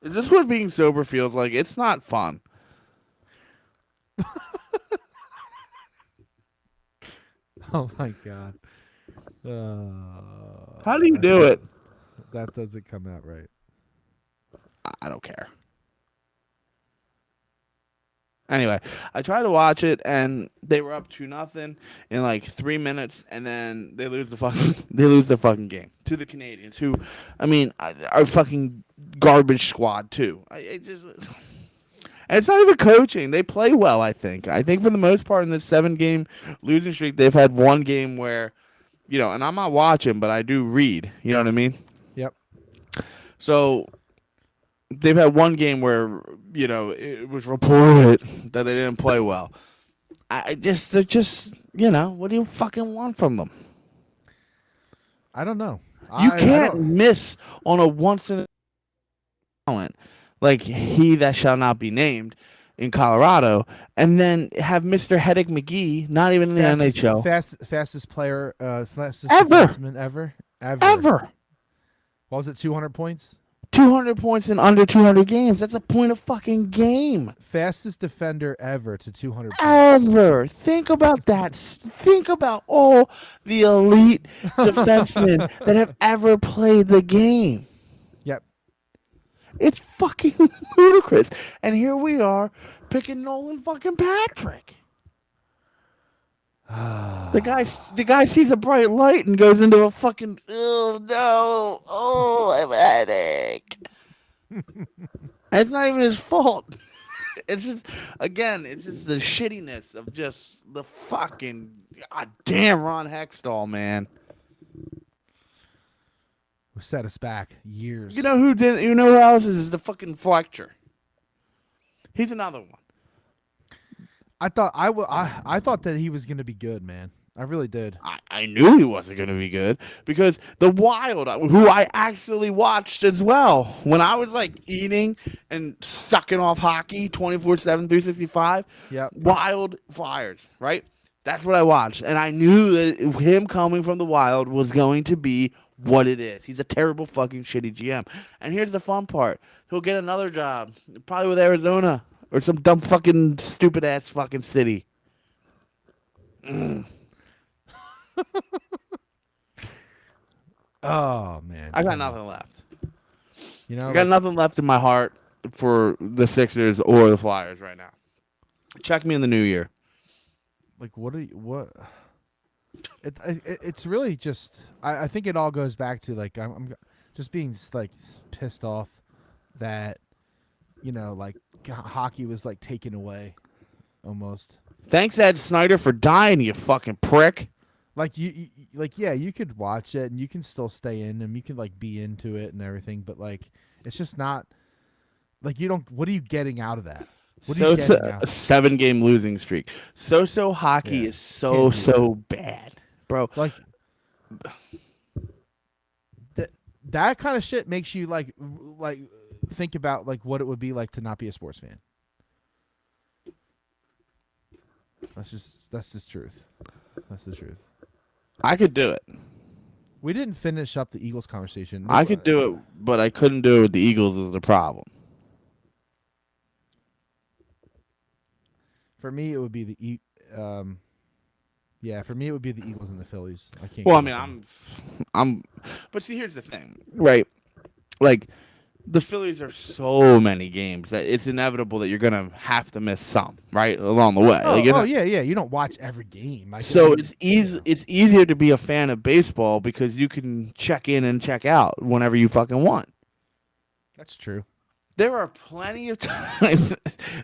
is this what being sober feels like? It's not fun. Oh, my God. How do you do it? That doesn't come out right. I don't care. Anyway, I tried to watch it, and they were up 2-0 in like 3 minutes, and then they lose the fucking game to the Canadians, who, I mean, are fucking garbage squad too. And it's not even coaching; they play well. I think for the most part in this 7-game losing streak, they've had one game where, and I'm not watching, but I do read. You know what I mean? Yep. So they've had one game where, it was reported that they didn't play well. They're just, what do you fucking want from them? I don't know. You can't miss on a once in a talent like he that shall not be named in Colorado, and then have Mr. Heddick McGee not even in the NHL. Fastest player, fastest ever. Defenseman ever. What was it, 200 points? 200 points in under 200 games. That's a point of fucking game. Fastest defender ever to 200 points. Ever. Think about that. Think about all the elite defensemen that have ever played the game. Yep. It's fucking ludicrous. And here we are picking Nolan fucking Patrick. The guy sees a bright light and goes into a fucking, oh no, oh, I'm a headache. And it's not even his fault. It's just, again, it's just the shittiness of just the fucking goddamn Ron Hextall, man. Set us back years. You know who did? You know who else is the fucking Fletcher? He's another one. I thought that he was gonna be good, man. I really did. I knew he wasn't going to be good because the Wild, who I actually watched as well, when I was like eating and sucking off hockey 24/7, 365, Yep. Wild Flyers, right? That's what I watched. And I knew that him coming from the Wild was going to be what it is. He's a terrible fucking shitty GM. And here's the fun part. He'll get another job, probably with Arizona or some dumb fucking stupid ass fucking city. Oh man, I got nothing left. You know, I got nothing left in my heart for the Sixers or the Flyers right now. Check me in the new year. like what? It's really just. I think it all goes back to like I'm just being like pissed off that like hockey was like taken away, almost. Thanks, Ed Snyder, for dying, you fucking prick. Like you could watch it and you can still stay in and you can like be into it and everything, but like it's just not like you don't. What are you getting out of that? What are you getting out? A 7-game losing streak. So hockey is so bad, bro. Like that kind of shit makes you like think about like what it would be like to not be a sports fan. That's just truth. That's the truth. I could do it. We didn't finish up the Eagles conversation. I could do it, but I couldn't do it with the Eagles is the problem. For me, it would be the for me it would be the Eagles and the Phillies. I can't. Well, I mean, but see, here's the thing, right? Like, the Phillies are so many games that it's inevitable that you're gonna have to miss some, right, along the way. Yeah. You don't watch every game. So it's easy. It's easier to be a fan of baseball because you can check in and check out whenever you fucking want. That's true. There are plenty of times.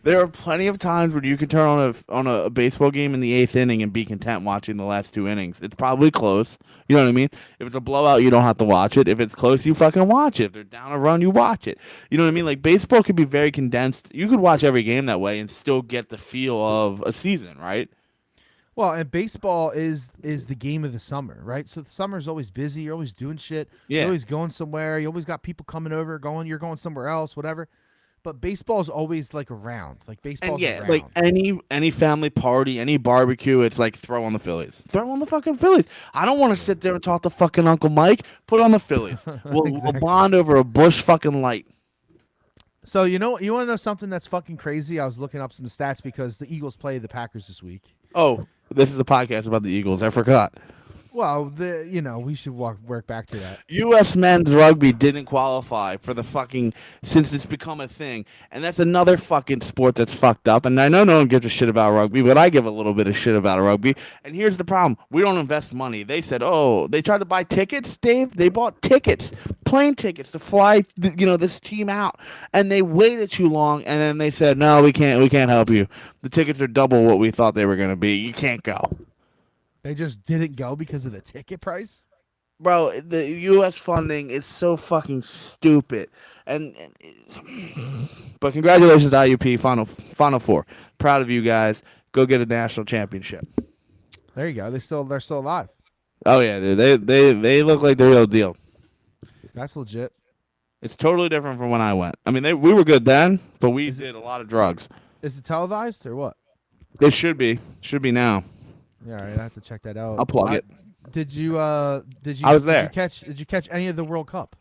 There are plenty of times where you can turn on a baseball game in the 8th inning and be content watching the last 2 innings. It's probably close. You know what I mean? If it's a blowout, you don't have to watch it. If it's close, you fucking watch it. If they're down a run, you watch it. You know what I mean? Like, baseball can be very condensed. You could watch every game that way and still get the feel of a season, right? Well, and baseball is the game of the summer, right? So the summer's always busy. You're always doing shit. Yeah. You're always going somewhere. You always got people coming over, you're going somewhere else, whatever. But baseball's always like around. Like baseball's around. Like any family party, any barbecue, it's like throw on the Phillies. Throw on the fucking Phillies. I don't want to sit there and talk to fucking Uncle Mike. Put on the Phillies. We'll bond over a Busch fucking light. So you want to know something that's fucking crazy? I was looking up some stats because the Eagles play the Packers this week. Oh, this is a podcast about the Eagles. I forgot. Well, we should work back to that. U.S. men's rugby didn't qualify for the fucking, since it's become a thing. And that's another fucking sport that's fucked up. And I know no one gives a shit about rugby, but I give a little bit of shit about rugby. And here's the problem. We don't invest money. They said, they tried to buy tickets, Dave. They bought tickets, plane tickets to fly, this team out. And they waited too long. And then they said, no, we can't help you. The tickets are double what we thought they were going to be. You can't go. They just didn't go because of the ticket price? Bro, the U.S. funding is so fucking stupid. But congratulations, IUP, Final Four. Proud of you guys. Go get a national championship. There you go. They're still alive. Oh yeah, dude. They look like the real deal. That's legit. It's totally different from when I went. I mean, we were good then, but we did a lot of drugs. Is it televised or what? It should be. Should be now. Yeah, all right, I have to check that out. I'll plug it. Did you? I was there. Did you catch any of the World Cup?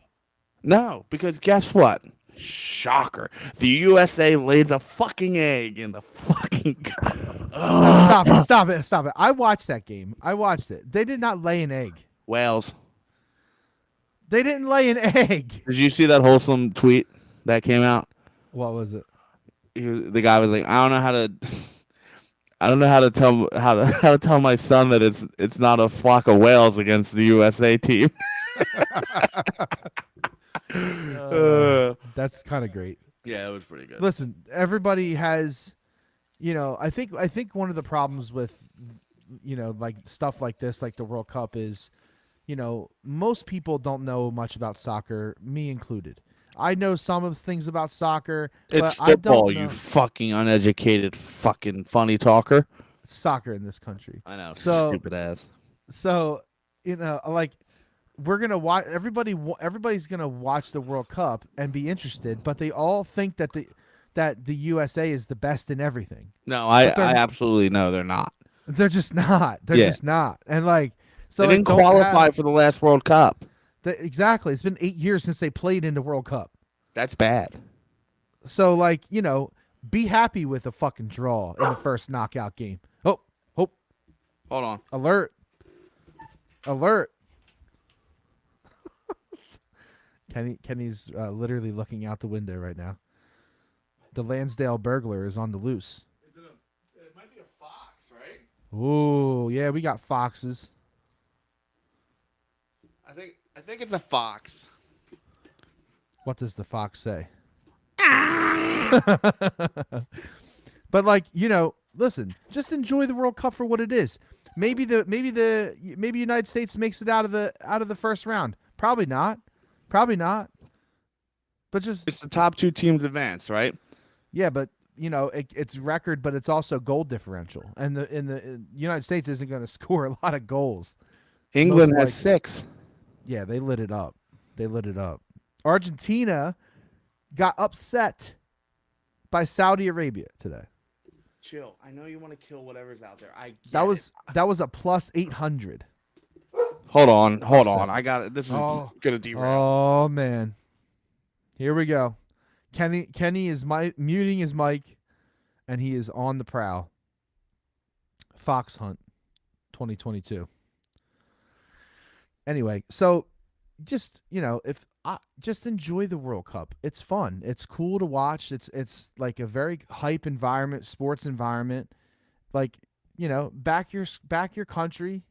No, because guess what? Shocker. The USA lays a fucking egg in the fucking. Stop it! I watched that game. I watched it. They did not lay an egg. Wales. They didn't lay an egg. Did you see that wholesome tweet that came out? What was it? The guy was like, I don't know how to tell my son that it's not a flock of whales against the USA team. That's kind of great. Yeah, it was pretty good. Listen, everybody has, I think one of the problems with, like stuff like this, like the World Cup, is, most people don't know much about soccer, me included. I know some of the things about soccer, It's but I football, don't you know fucking uneducated fucking funny talker. soccer in this country. I know, So, stupid ass. so like we're gonna watch. Everybody's gonna watch the World Cup and be interested, but they all think that the USA is the best in everything. No, I But absolutely know they're not. they're just not. They're Yeah, just not. And like, so they like, didn't don't qualify have for the last World Cup. exactly. It's been 8 years since they played in the World Cup. That's bad. So like, be happy with a fucking draw in the first knockout game. Oh, hope Hold on. alert, alert. Kenny's literally looking out the window right now. The Lansdale burglar is on the loose. It might be a fox, right? Ooh, yeah, we got foxes. I think it's a fox. What does the fox say? But like, listen, just enjoy the World Cup for what it is. Maybe United States makes it out of the first round. Probably not. But just It's the top two teams advance, right? yeah, but it's record, but it's also goal differential, and the United States isn't going to score a lot of goals. England Most has 6. Yeah, they lit it up. Argentina got upset by Saudi Arabia today. Chill. I know you want to kill whatever's out there. That was a plus 800. Hold on. Upset. I got it. This is gonna derail. Oh man, here we go. Kenny is muting his mic, and he is on the prowl. Fox Hunt, 2022. Anyway, so just just enjoy the World Cup. It's fun. It's cool to watch. It's like a very hype environment, sports environment. Like, back your country.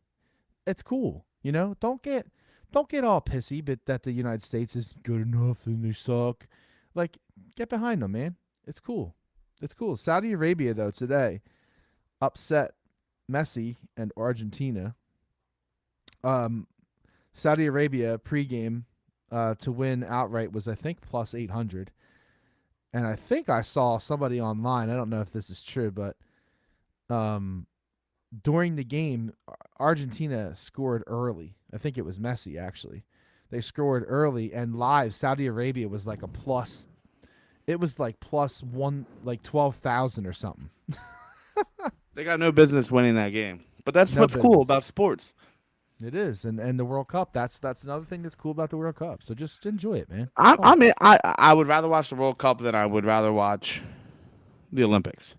It's cool. Don't get all pissy, but that the United States is good enough and they suck. Like, get behind them, man. It's cool. Saudi Arabia though today upset Messi and Argentina. Saudi Arabia pregame to win outright was, I think, plus 800. And I think I saw somebody online, I don't know if this is true, but during the game, Argentina scored early. I think it was Messi, actually. They scored early, and live, Saudi Arabia was like a plus. It was like plus one, like 12,000 or something. They got no business winning that game. But that's No what's cool business. about sports. It is, and the World Cup. That's another thing that's cool about the World Cup. So just enjoy it, man. I would rather watch the World Cup than I would rather watch the Olympics.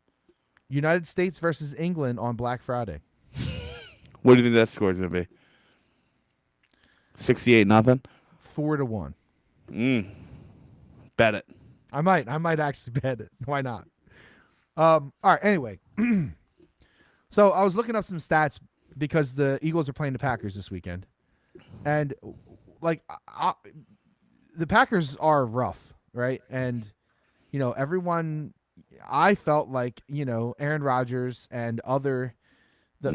United States versus England on Black Friday. What do you think that score is going to be? 68-0? 4-1. Bet it. I might actually bet it. Why not? All right. Anyway, so I was looking up some stats because the Eagles are playing the Packers this weekend, and like the Packers are rough, right? And everyone, I felt like Aaron Rodgers and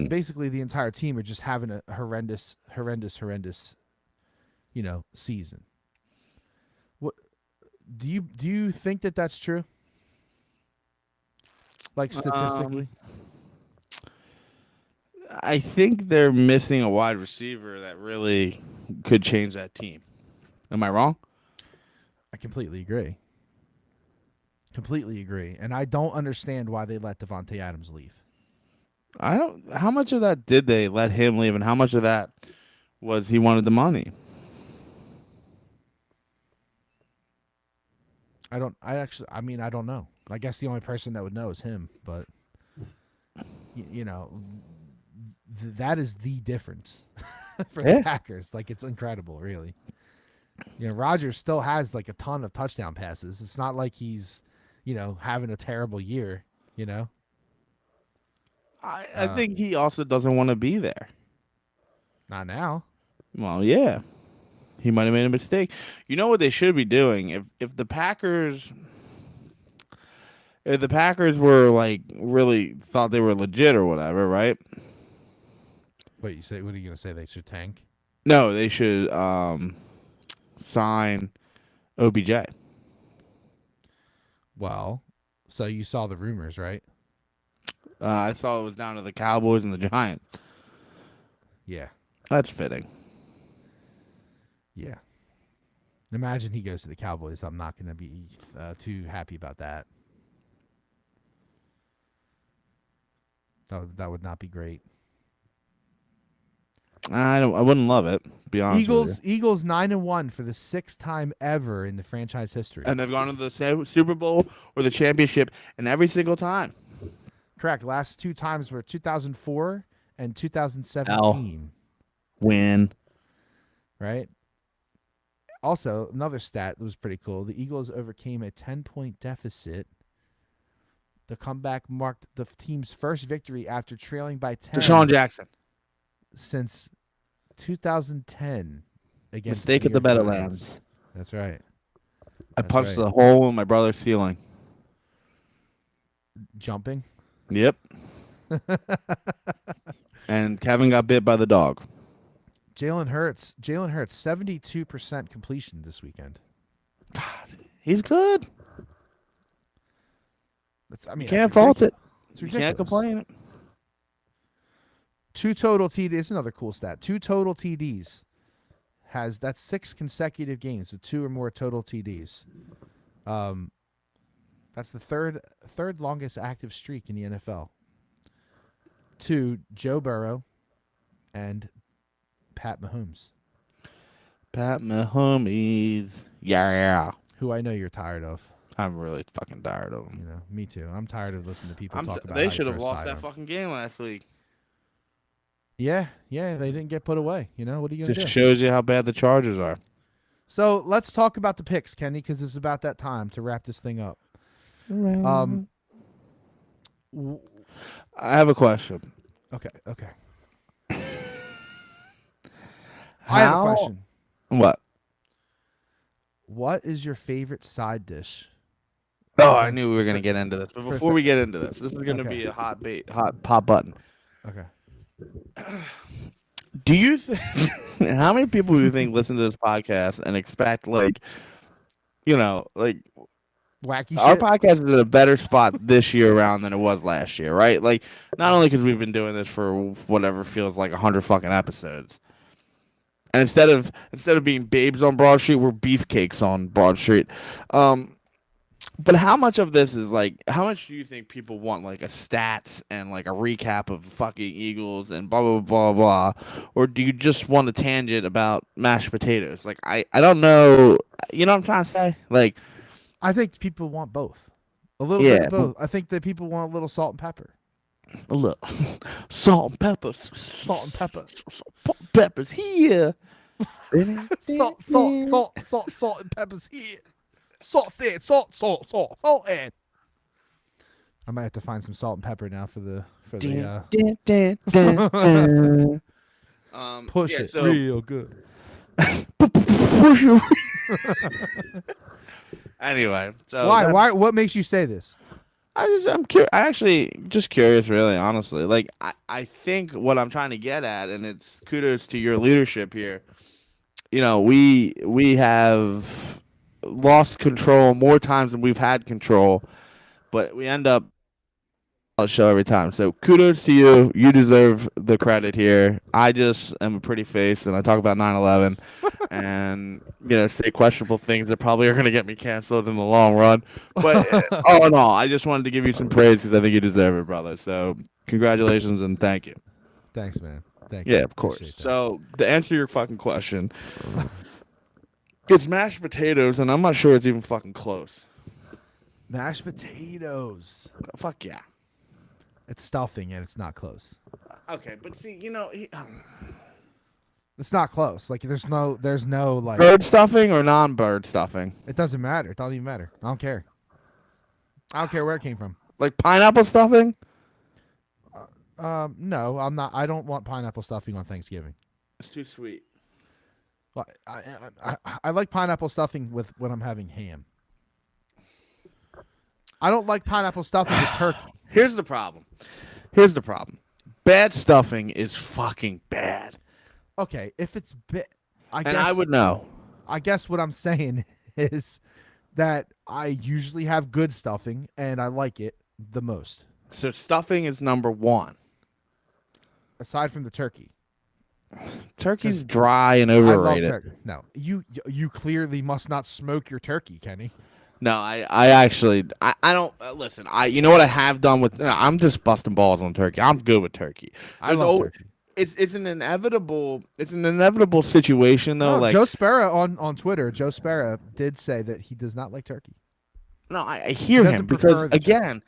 basically the entire team are just having a horrendous season. What do you think that that's true? Like statistically? I think they're missing a wide receiver that really could change that team. Am I wrong? I completely agree. And I don't understand why they let Devontae Adams leave. I don't. How much of that did they let him leave, and how much of that was he wanted the money? I don't know. I guess the only person that would know is him, but that is the difference for the Packers. Like, it's incredible, really. Rodgers still has like a ton of touchdown passes. It's not like he's, having a terrible year, I think he also doesn't want to be there. Not now. Well, yeah. He might have made a mistake. You know what they should be doing? If the Packers were like really thought they were legit or whatever, right? Wait, what are you gonna say? They should tank? No, they should sign OBJ. Well, so you saw the rumors, right? I saw it was down to the Cowboys and the Giants. Yeah. That's fitting. Yeah. Imagine he goes to the Cowboys. I'm not going to be too happy about that. That would not be great. I wouldn't love it. To be honest with you. Eagles 9-1 for the 6th time ever in the franchise history. And they've gone to the Super Bowl or the championship, and every single time. Correct. Last 2 times were 2004 and 2017. Win. Right. Also, another stat that was pretty cool. The Eagles overcame a 10-point deficit. The comeback marked the team's first victory after trailing by 10. Deshaun Jackson. Since 2010 against Mistake at the Meadowlands. That's right. I punched the hole in my brother's ceiling. Jumping? Yep. And Kevin got bit by the dog. Jalen Hurts, 72% completion this weekend. God, he's good. You can't fault it. It's you ridiculous. can't complain. 2 total TDs. Another cool stat. 2 total TDs. That's 6 consecutive games with 2 or more total TDs. That's the third longest active streak in the NFL. To Joe Burrow and Pat Mahomes. Pat Mahomes. Yeah. Who I know you're tired of. I'm really fucking tired of him. You know, me too. I'm tired of listening to people talk about They should have lost that fucking game last week. Yeah, they didn't get put away. You know, what are you going to do? Just shows you how bad the Chargers are. So let's talk about the picks, Kenny, because it's about that time to wrap this thing up. I have a question. Okay. I have a question. What? What is your favorite side dish? Oh, I knew we were going to get into this. But before we get into this is going to be a hot pop button. Okay. Do you think how many people do you think listen to this podcast and expect wacky our shit? podcast is in a better spot this year around than it was last year, right? Like, not only because we've been doing this for whatever feels like 100 fucking episodes, and instead of being babes on Broad Street, we're beefcakes on Broad Street. But how much of this is like, how much do you think people want like a stats and like a recap of the fucking Eagles and blah, blah, blah, blah, or do you just want a tangent about mashed potatoes? Like, I don't know. You know what I'm trying to say? Like, I think people want both. A little bit of both. I think that people want a little salt and pepper. A little salt and peppers. Salt and pepper. Peppers here. Salt and peppers here. Salt there, salt and. I might have to find some salt and pepper now for the push it real good. Push it. Anyway, so why? What makes you say this? I'm curious. I actually just curious, really, honestly. Like, I think what I'm trying to get at, and it's kudos to your leadership here. You know, we have lost control more times than we've had control, but we end up on the show every time. So kudos to you. You deserve the credit here. I just am a pretty face, and I talk about 9/11 and, say questionable things that probably are going to get me canceled in the long run. But all in all, I just wanted to give you some praise because I think you deserve it, brother. So congratulations and thank you. Thanks, man. Thank you. Yeah, of course. So to answer your fucking question, it's mashed potatoes, and I'm not sure it's even fucking close. Mashed potatoes. Fuck yeah. It's stuffing, and it's not close. Okay, but see, it's not close. Like there's no like bird stuffing or non-bird stuffing. It doesn't matter. It doesn't even matter. I don't care. I don't care where it came from. Like pineapple stuffing? No, I'm not. I don't want pineapple stuffing on Thanksgiving. It's too sweet. Well, I like pineapple stuffing with when I'm having ham. I don't like pineapple stuffing with turkey. Here's the problem. Bad stuffing is fucking bad. Okay, if it's I would know. I guess what I'm saying is that I usually have good stuffing and I like it the most. So stuffing is number one. Aside from the turkey. Turkey's dry and overrated. I love turkey. No, you clearly must not smoke your turkey, Kenny. No, I actually I don't listen. You know what I have done with I'm just busting balls on turkey. I'm good with turkey. I love turkey. It's an inevitable situation though. No, like Joe Sparrow on Twitter, Joe Sparrow did say that he does not like turkey. No, I hear him because again,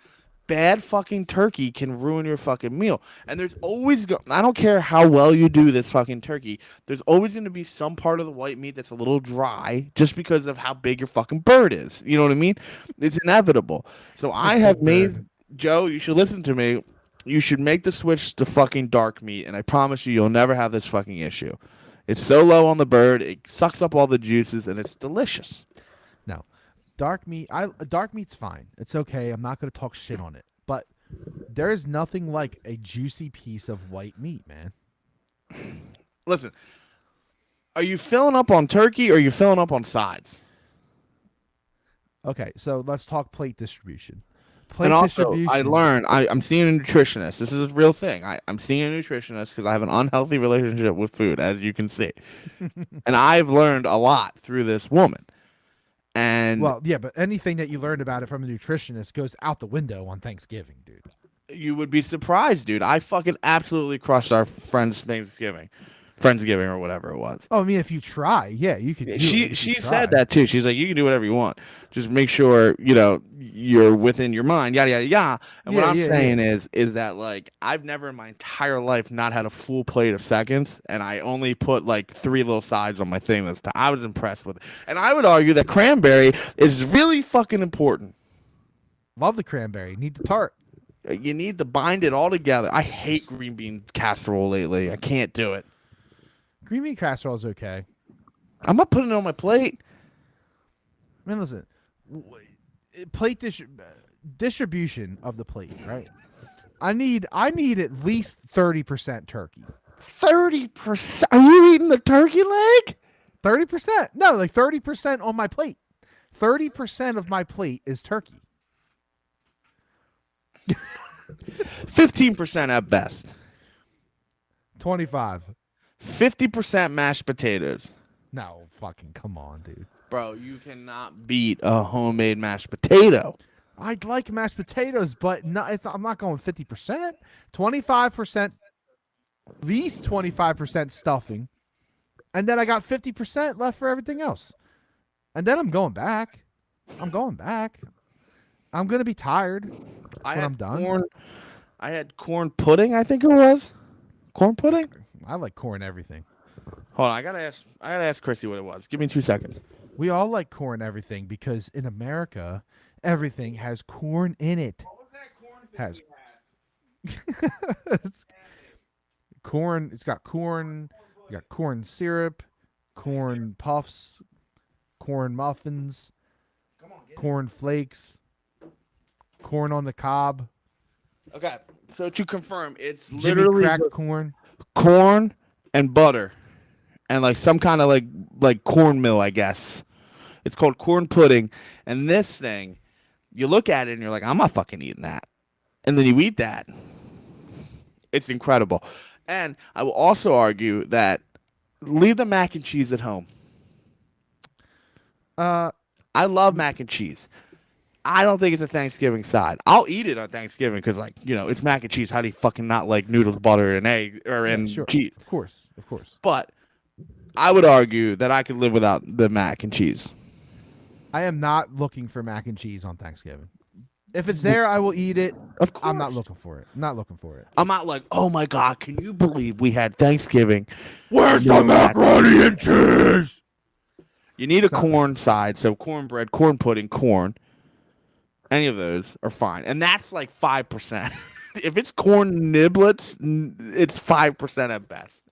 bad fucking turkey can ruin your fucking meal. And there's always I don't care how well you do this fucking turkey. There's always going to be some part of the white meat that's a little dry just because of how big your fucking bird is. You know what I mean? It's inevitable. So I have made Joe, you should listen to me. You should make the switch to fucking dark meat, and I promise you'll never have this fucking issue. It's so low on the bird, it sucks up all the juices, and it's delicious. No. Dark meat's fine. It's okay. I'm not going to talk shit on it. But there is nothing like a juicy piece of white meat, man. Listen, are you filling up on turkey or are you filling up on sides? Okay, so let's talk plate distribution. And also, I learned, I'm seeing a nutritionist. This is a real thing. I'm seeing a nutritionist because I have an unhealthy relationship with food, as you can see. And I've learned a lot through this woman. And well, yeah, but anything that you learned about it from a nutritionist goes out the window on Thanksgiving, dude. You would be surprised, dude. I fucking absolutely crushed our friend's Friendsgiving or whatever it was. Oh, I mean, if you try, yeah, you could. She said that too. She's like, you can do whatever you want. Just make sure you're within your mind. Yada yada yada. And what I'm saying is that like I've never in my entire life not had a full plate of seconds, and I only put like 3 little sides on my thing this time. I was impressed with it, and I would argue that cranberry is really fucking important. Love the cranberry. Need the tart. You need to bind it all together. I hate green bean casserole lately. I can't do it. Green bean casserole is okay. I'm not putting it on my plate. I mean, listen, plate distribution of the plate, right? I need at least 30% turkey. 30%? Are you eating the turkey leg? 30%? No, like 30% on my plate. 30% of my plate is turkey. 15% at best. 25. 50% mashed potatoes. No, fucking come on, dude. Bro, you cannot beat a homemade mashed potato. I'd like mashed potatoes, but I'm not going 50%. 25%, at least 25% stuffing. And then I got 50% left for everything else. And then I'm going back. I'm going to be tired when I'm done. I had corn pudding, I think it was. Corn pudding? I like corn everything. Hold on, I gotta ask Chrissy what it was. Give me 2 seconds. We all like corn everything because in America, everything has corn in it. What was that corn thing it's corn. It's got corn. You got corn syrup, corn puffs, corn muffins, corn flakes, corn on the cob. Okay, so to confirm, it's Jimmy literally cracked corn and butter, and like some kind of like cornmeal, I guess. It's called corn pudding, and this thing, you look at it and you're like, I'm not fucking eating that, and then you eat that. It's incredible, and I will also argue that leave the mac and cheese at home. I love mac and cheese. I don't think it's a Thanksgiving side. I'll eat it on Thanksgiving because, like, it's mac and cheese. How do you fucking not like noodles, butter, and egg and cheese? Of course. But I would argue that I could live without the mac and cheese. I am not looking for mac and cheese on Thanksgiving. If it's there, I will eat it. Of course. I'm not looking for it. I'm not like, oh my God, can you believe we had Thanksgiving? Where's the macaroni and cheese? You need a corn side, so cornbread, corn pudding, corn. Any of those are fine. And that's like 5%. If it's corn niblets, it's 5% at best.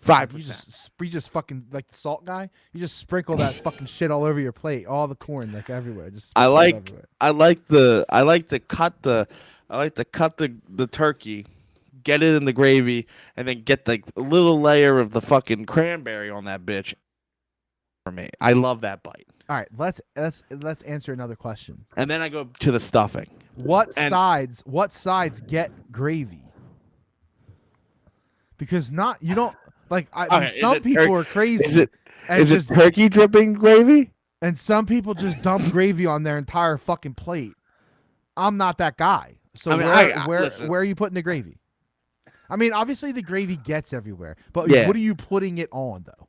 5%. You just fucking like the salt guy. You just sprinkle that fucking shit all over your plate, all the corn like everywhere. Just I sprinkle it like everywhere. I like to cut the turkey, get it in the gravy, and then get like a little layer of the fucking cranberry on that bitch. For me, I love that bite. All right, let's answer another question. And then I go to the stuffing. What sides get gravy? Because you don't like. Some people are crazy. Is it turkey dripping gravy? And some people just dump gravy on their entire fucking plate. I'm not that guy. So where are you putting the gravy? I mean, obviously the gravy gets everywhere, but what are you putting it on though?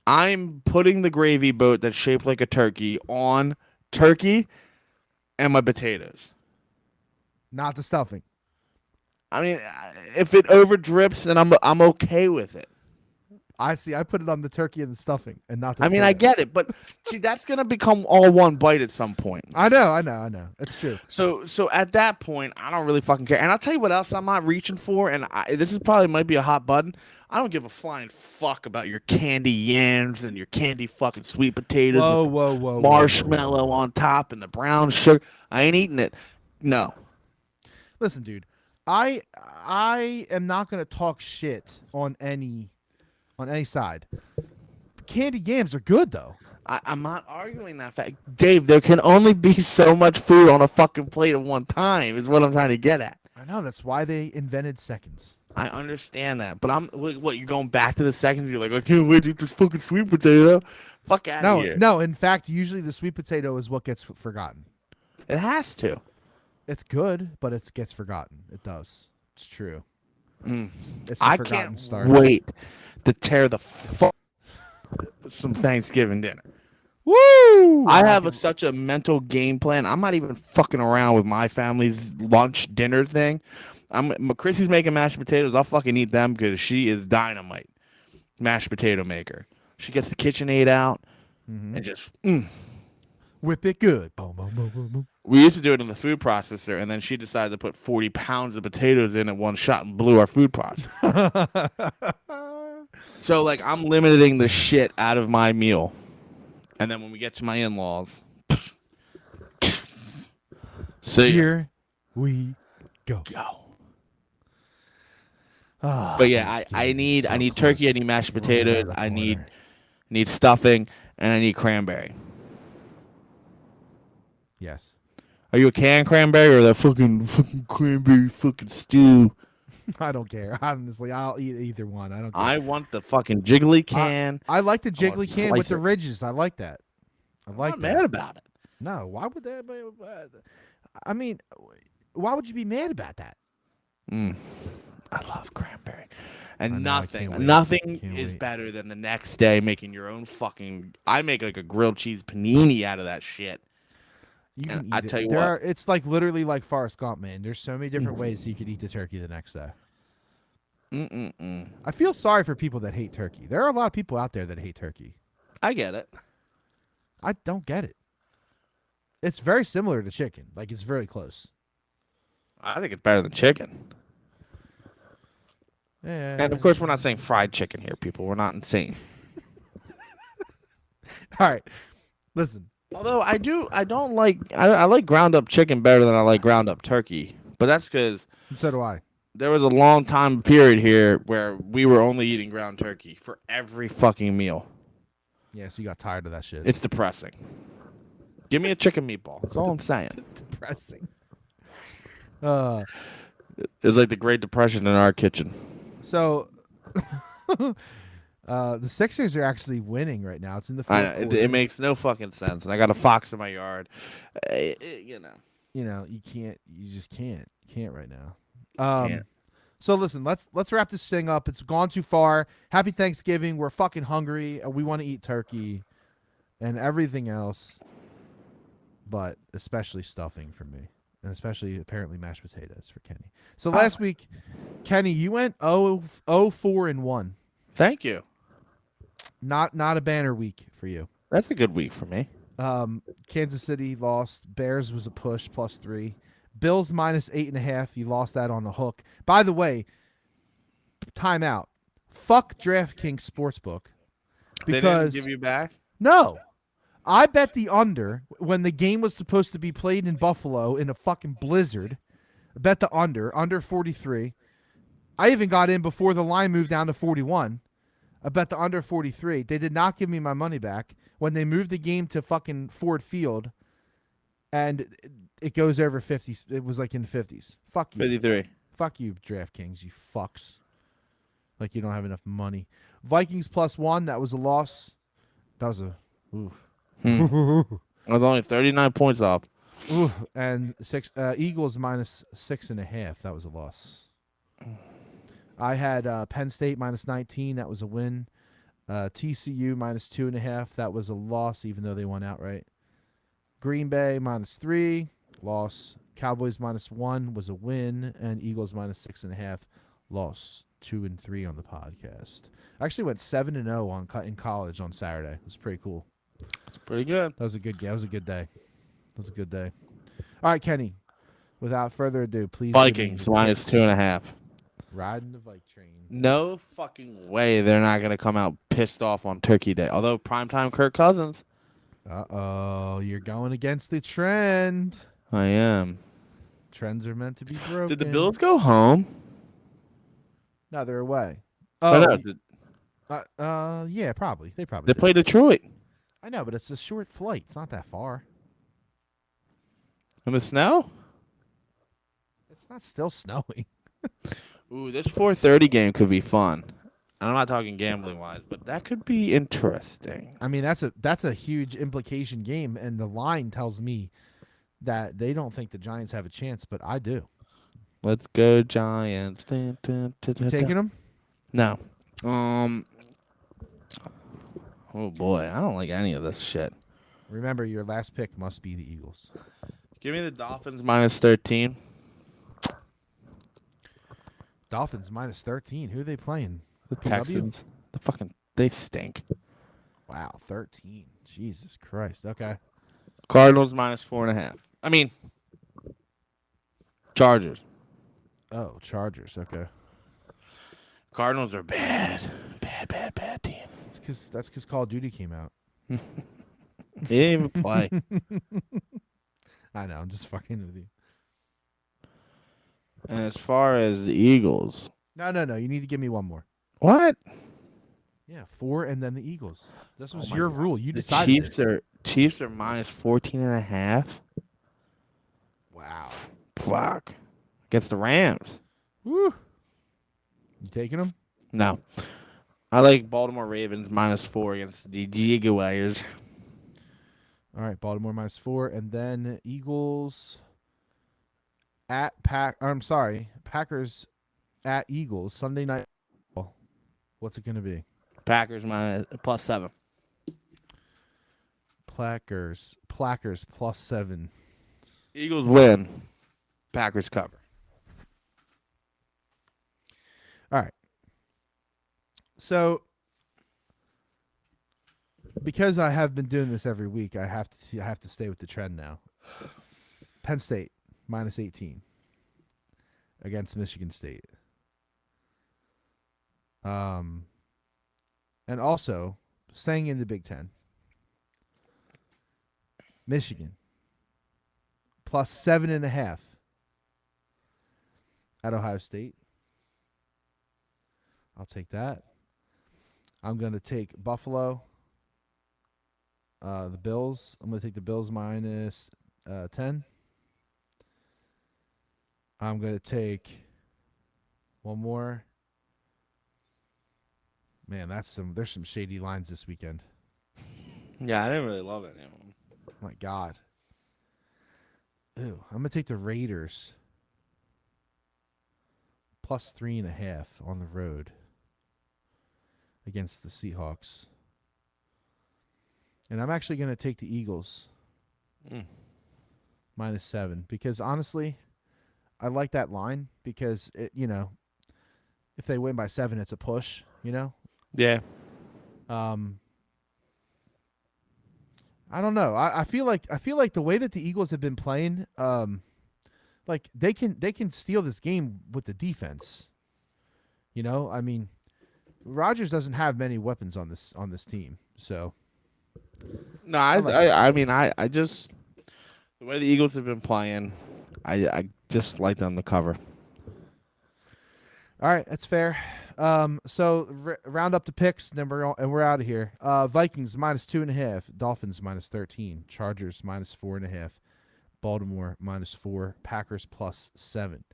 I'm putting the gravy boat that's shaped like a turkey on turkey and my potatoes. Not the stuffing. I mean, if it over drips, then I'm okay with it. I see. I put it on the turkey and the stuffing, and not the. I mean, I get it, but see, that's gonna become all one bite at some point. I know. It's true. So at that point, I don't really fucking care. And I'll tell you what else I'm not reaching for, and this is probably might be a hot button. I don't give a flying fuck about your candy yams and your candy fucking sweet potatoes. Whoa. Marshmallow on top and the brown sugar. I ain't eating it. No. Listen, dude. I am not gonna talk shit on any side. Candy yams are good though. I'm not arguing that fact. Dave, there can only be so much food on a fucking plate at one time is what I'm trying to get at. I know, that's why they invented seconds. I understand that, but what, you're going back to the seconds? You're like, I can't wait to eat this fucking sweet potato. Fuck out of here. No, in fact, usually the sweet potato is what gets forgotten. It has to. It's good, but it gets forgotten. It does. It's true. It's I can't wait to tear the fuck some Thanksgiving dinner. Woo! I have such a mental game plan. I'm not even fucking around with my family's lunch dinner thing. Chrissy's making mashed potatoes. I'll fucking eat them because she is dynamite mashed potato maker. She gets the KitchenAid out and just whip it good. Boom, boom, boom, boom, boom. We used to do it in the food processor, and then she decided to put 40 pounds of potatoes in at one shot and blew our food processor. So, like, I'm limiting the shit out of my meal. And then when we get to my in-laws, here we go. Oh, but yeah, I need turkey, I need mashed potatoes, I need stuffing, and I need cranberry. Yes. Are you a canned cranberry or the fucking cranberry fucking stew? I don't care. Honestly, I'll eat either one. I don't care. I want the fucking jiggly can. I like the jiggly can with the ridges. I like that. I'm not mad about it. No, why would that be? I mean, why would you be mad about that? I love cranberry. And nothing is better than the next day making your own fucking... I make like a grilled cheese panini out of that shit. You can eat I tell you what. It's like literally like Forrest Gump, man. There's so many different ways you could eat the turkey the next day. I feel sorry for people that hate turkey. There are a lot of people out there that hate turkey. I get it. I don't get it. It's very similar to chicken. Like, it's very close. I think it's better than chicken. Yeah. And, of course, we're not saying fried chicken here, people. We're not insane. All right. Listen. Although I like ground up chicken better than I like ground up turkey. But that's because... So do I. There was a long time period here where we were only eating ground turkey for every fucking meal. Yeah, so you got tired of that shit. It's depressing. Give me a chicken meatball. That's all I'm saying. Depressing. It was like the Great Depression in our kitchen. So, the Sixers are actually winning right now. It's in the fourth quarter. It makes no fucking sense. And I got a fox in my yard. You just can't. You can't right now. So listen, let's wrap this thing up. It's gone too far. Happy Thanksgiving. We're fucking hungry. We want to eat turkey and everything else, but especially stuffing for me, and especially apparently mashed potatoes for Kenny. So last week, Kenny, you went 0-4-1. Thank you. Not a banner week for you. That's a good week for me. Kansas City lost. Bears was a push +3. Bills -8.5. You lost that on the hook. By the way, timeout. fuck DraftKings Sportsbook. They didn't give you back? No. I bet the under when the game was supposed to be played in Buffalo in a fucking blizzard. I bet the under 43. I even got in before the line moved down to 41. I bet the under 43. They did not give me my money back when they moved the game to fucking Ford Field, and it goes over 50. It was like in the 50s. Fuck you. 53. Fuck you, DraftKings, you fucks. Like you don't have enough money. Vikings +1. That was a loss. That was a oof. I was only 39 points off. Ooh, and Eagles -6.5. That was a loss. I had Penn State -19. That was a win. TCU -2.5. That was a loss, even though they won outright. Green Bay -3. Loss. Cowboys -1 was a win, and Eagles -6.5. Loss. 2 and 3 on the podcast. I actually went 7-0 in college on Saturday. It was pretty cool. It's pretty good. That was a good game. That was a good day. That was a good day. All right, Kenny. Without further ado, please. Vikings -2.5. Riding the Vike train. No fucking way they're not gonna come out pissed off on Turkey Day. Although primetime Kirk Cousins. You're going against the trend. I am. Trends are meant to be broken. Did the Bills go home? No, they're away. Oh, yeah, probably. They probably. They play Detroit. I know, but it's a short flight. It's not that far. In the snow? It's not still snowing. Ooh, this 4:30 game could be fun. And I'm not talking gambling wise, but that could be interesting. I mean, that's a huge implication game, and the line tells me that they don't think the Giants have a chance, but I do. Let's go Giants. You taking them? No. Oh boy, I don't like any of this shit. Remember, your last pick must be the Eagles. Give me the Dolphins -13. Dolphins -13. Who are they playing? The PW? Texans. They stink. Wow, 13. Jesus Christ. Okay. Cardinals -4.5. I mean, Chargers. Oh, Chargers. Okay. Cardinals are bad. Bad team. That's because Call of Duty came out. He didn't even play. I know. I'm just fucking with you. And as far as the Eagles. No. You need to give me one more. What? Yeah, 4 and then the Eagles. This was my your God. rule. You The decided Chiefs are -14.5. Wow. Fuck. Against the Rams. Woo. You taking them? No. I like Baltimore Ravens -4 against the Jaguars. All right, Baltimore -4, and then Eagles at Packers at Eagles Sunday night. What's it going to be? Packers +7. Plackers +7. Eagles win. Packers cover. All right. So, because I have been doing this every week, I have to stay with the trend now. Penn State -18 against Michigan State. And also staying in the Big Ten. Michigan +7.5 at Ohio State. I'll take that. I'm going to take Buffalo. The Bills. I'm going to take the Bills -10. I'm going to take one more. Man, there's some shady lines this weekend. Yeah, I didn't really love it. Oh my God. Ooh, I'm going to take the Raiders +3.5 on the road against the Seahawks. And I'm actually going to take the Eagles -7 because honestly, I like that line because it, if they win by 7, it's a push, Yeah. I don't know. I feel like the way that the Eagles have been playing, like they can steal this game with the defense. I mean, Rodgers doesn't have many weapons on this team, so No, like it. I mean, I just the way the Eagles have been playing, I just like them to cover. All right, that's fair. So round up the picks, then we're out of here. Vikings -2.5, Dolphins -13, Chargers -4.5, Baltimore -4, Packers +7.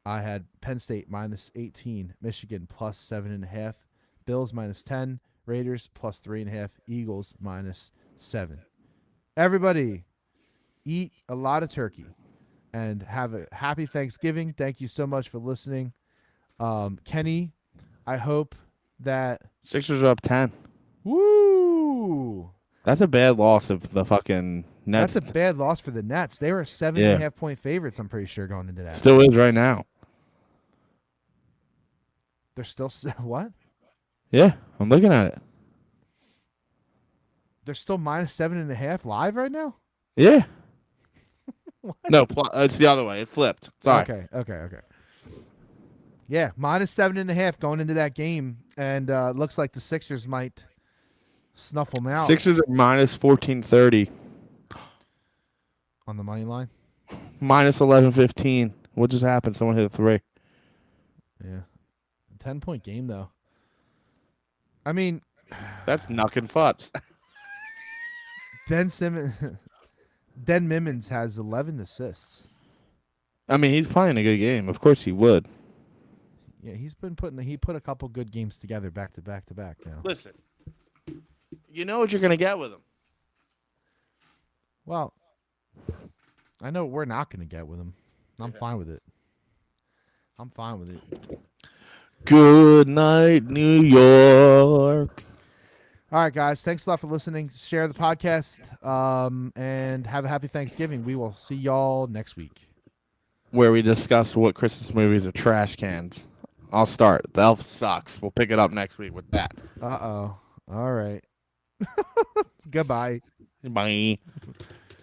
I had Penn State -18, Michigan +7.5, Bills -10, Raiders +3.5, Eagles -7. Everybody, eat a lot of turkey and have a happy Thanksgiving. Thank you so much for listening. Kenny, I hope that Sixers are up 10. woo. That's a bad loss of the fucking Nets. That's a bad loss for the Nets. They were 7.5-point favorites, I'm pretty sure, going into that. Still is right now. They're still what? Yeah, I'm looking at it. They're still -7.5 live right now? Yeah. What? No, it's the other way. It flipped. Sorry. Okay. Yeah, -7.5 going into that game, and looks like the Sixers might snuff them out. Sixers are -1430, on the money line. -1115. What just happened? Someone hit a 3. Yeah, 10-point game though. I mean, that's knuckin' futz. Den Mimmons has 11 assists. I mean, he's playing a good game. Of course he would. Yeah, he put a couple good games together back to back now. Listen, you know what you're gonna get with him. Well, I know what we're not gonna get with him. I'm fine with it. Good night, New York. All right, guys. Thanks a lot for listening. Share the podcast, and have a happy Thanksgiving. We will see y'all next week, where we discuss what Christmas movies are trash cans. I'll start. The Elf sucks. We'll pick it up next week with that. Uh-oh. All right. Goodbye. Bye.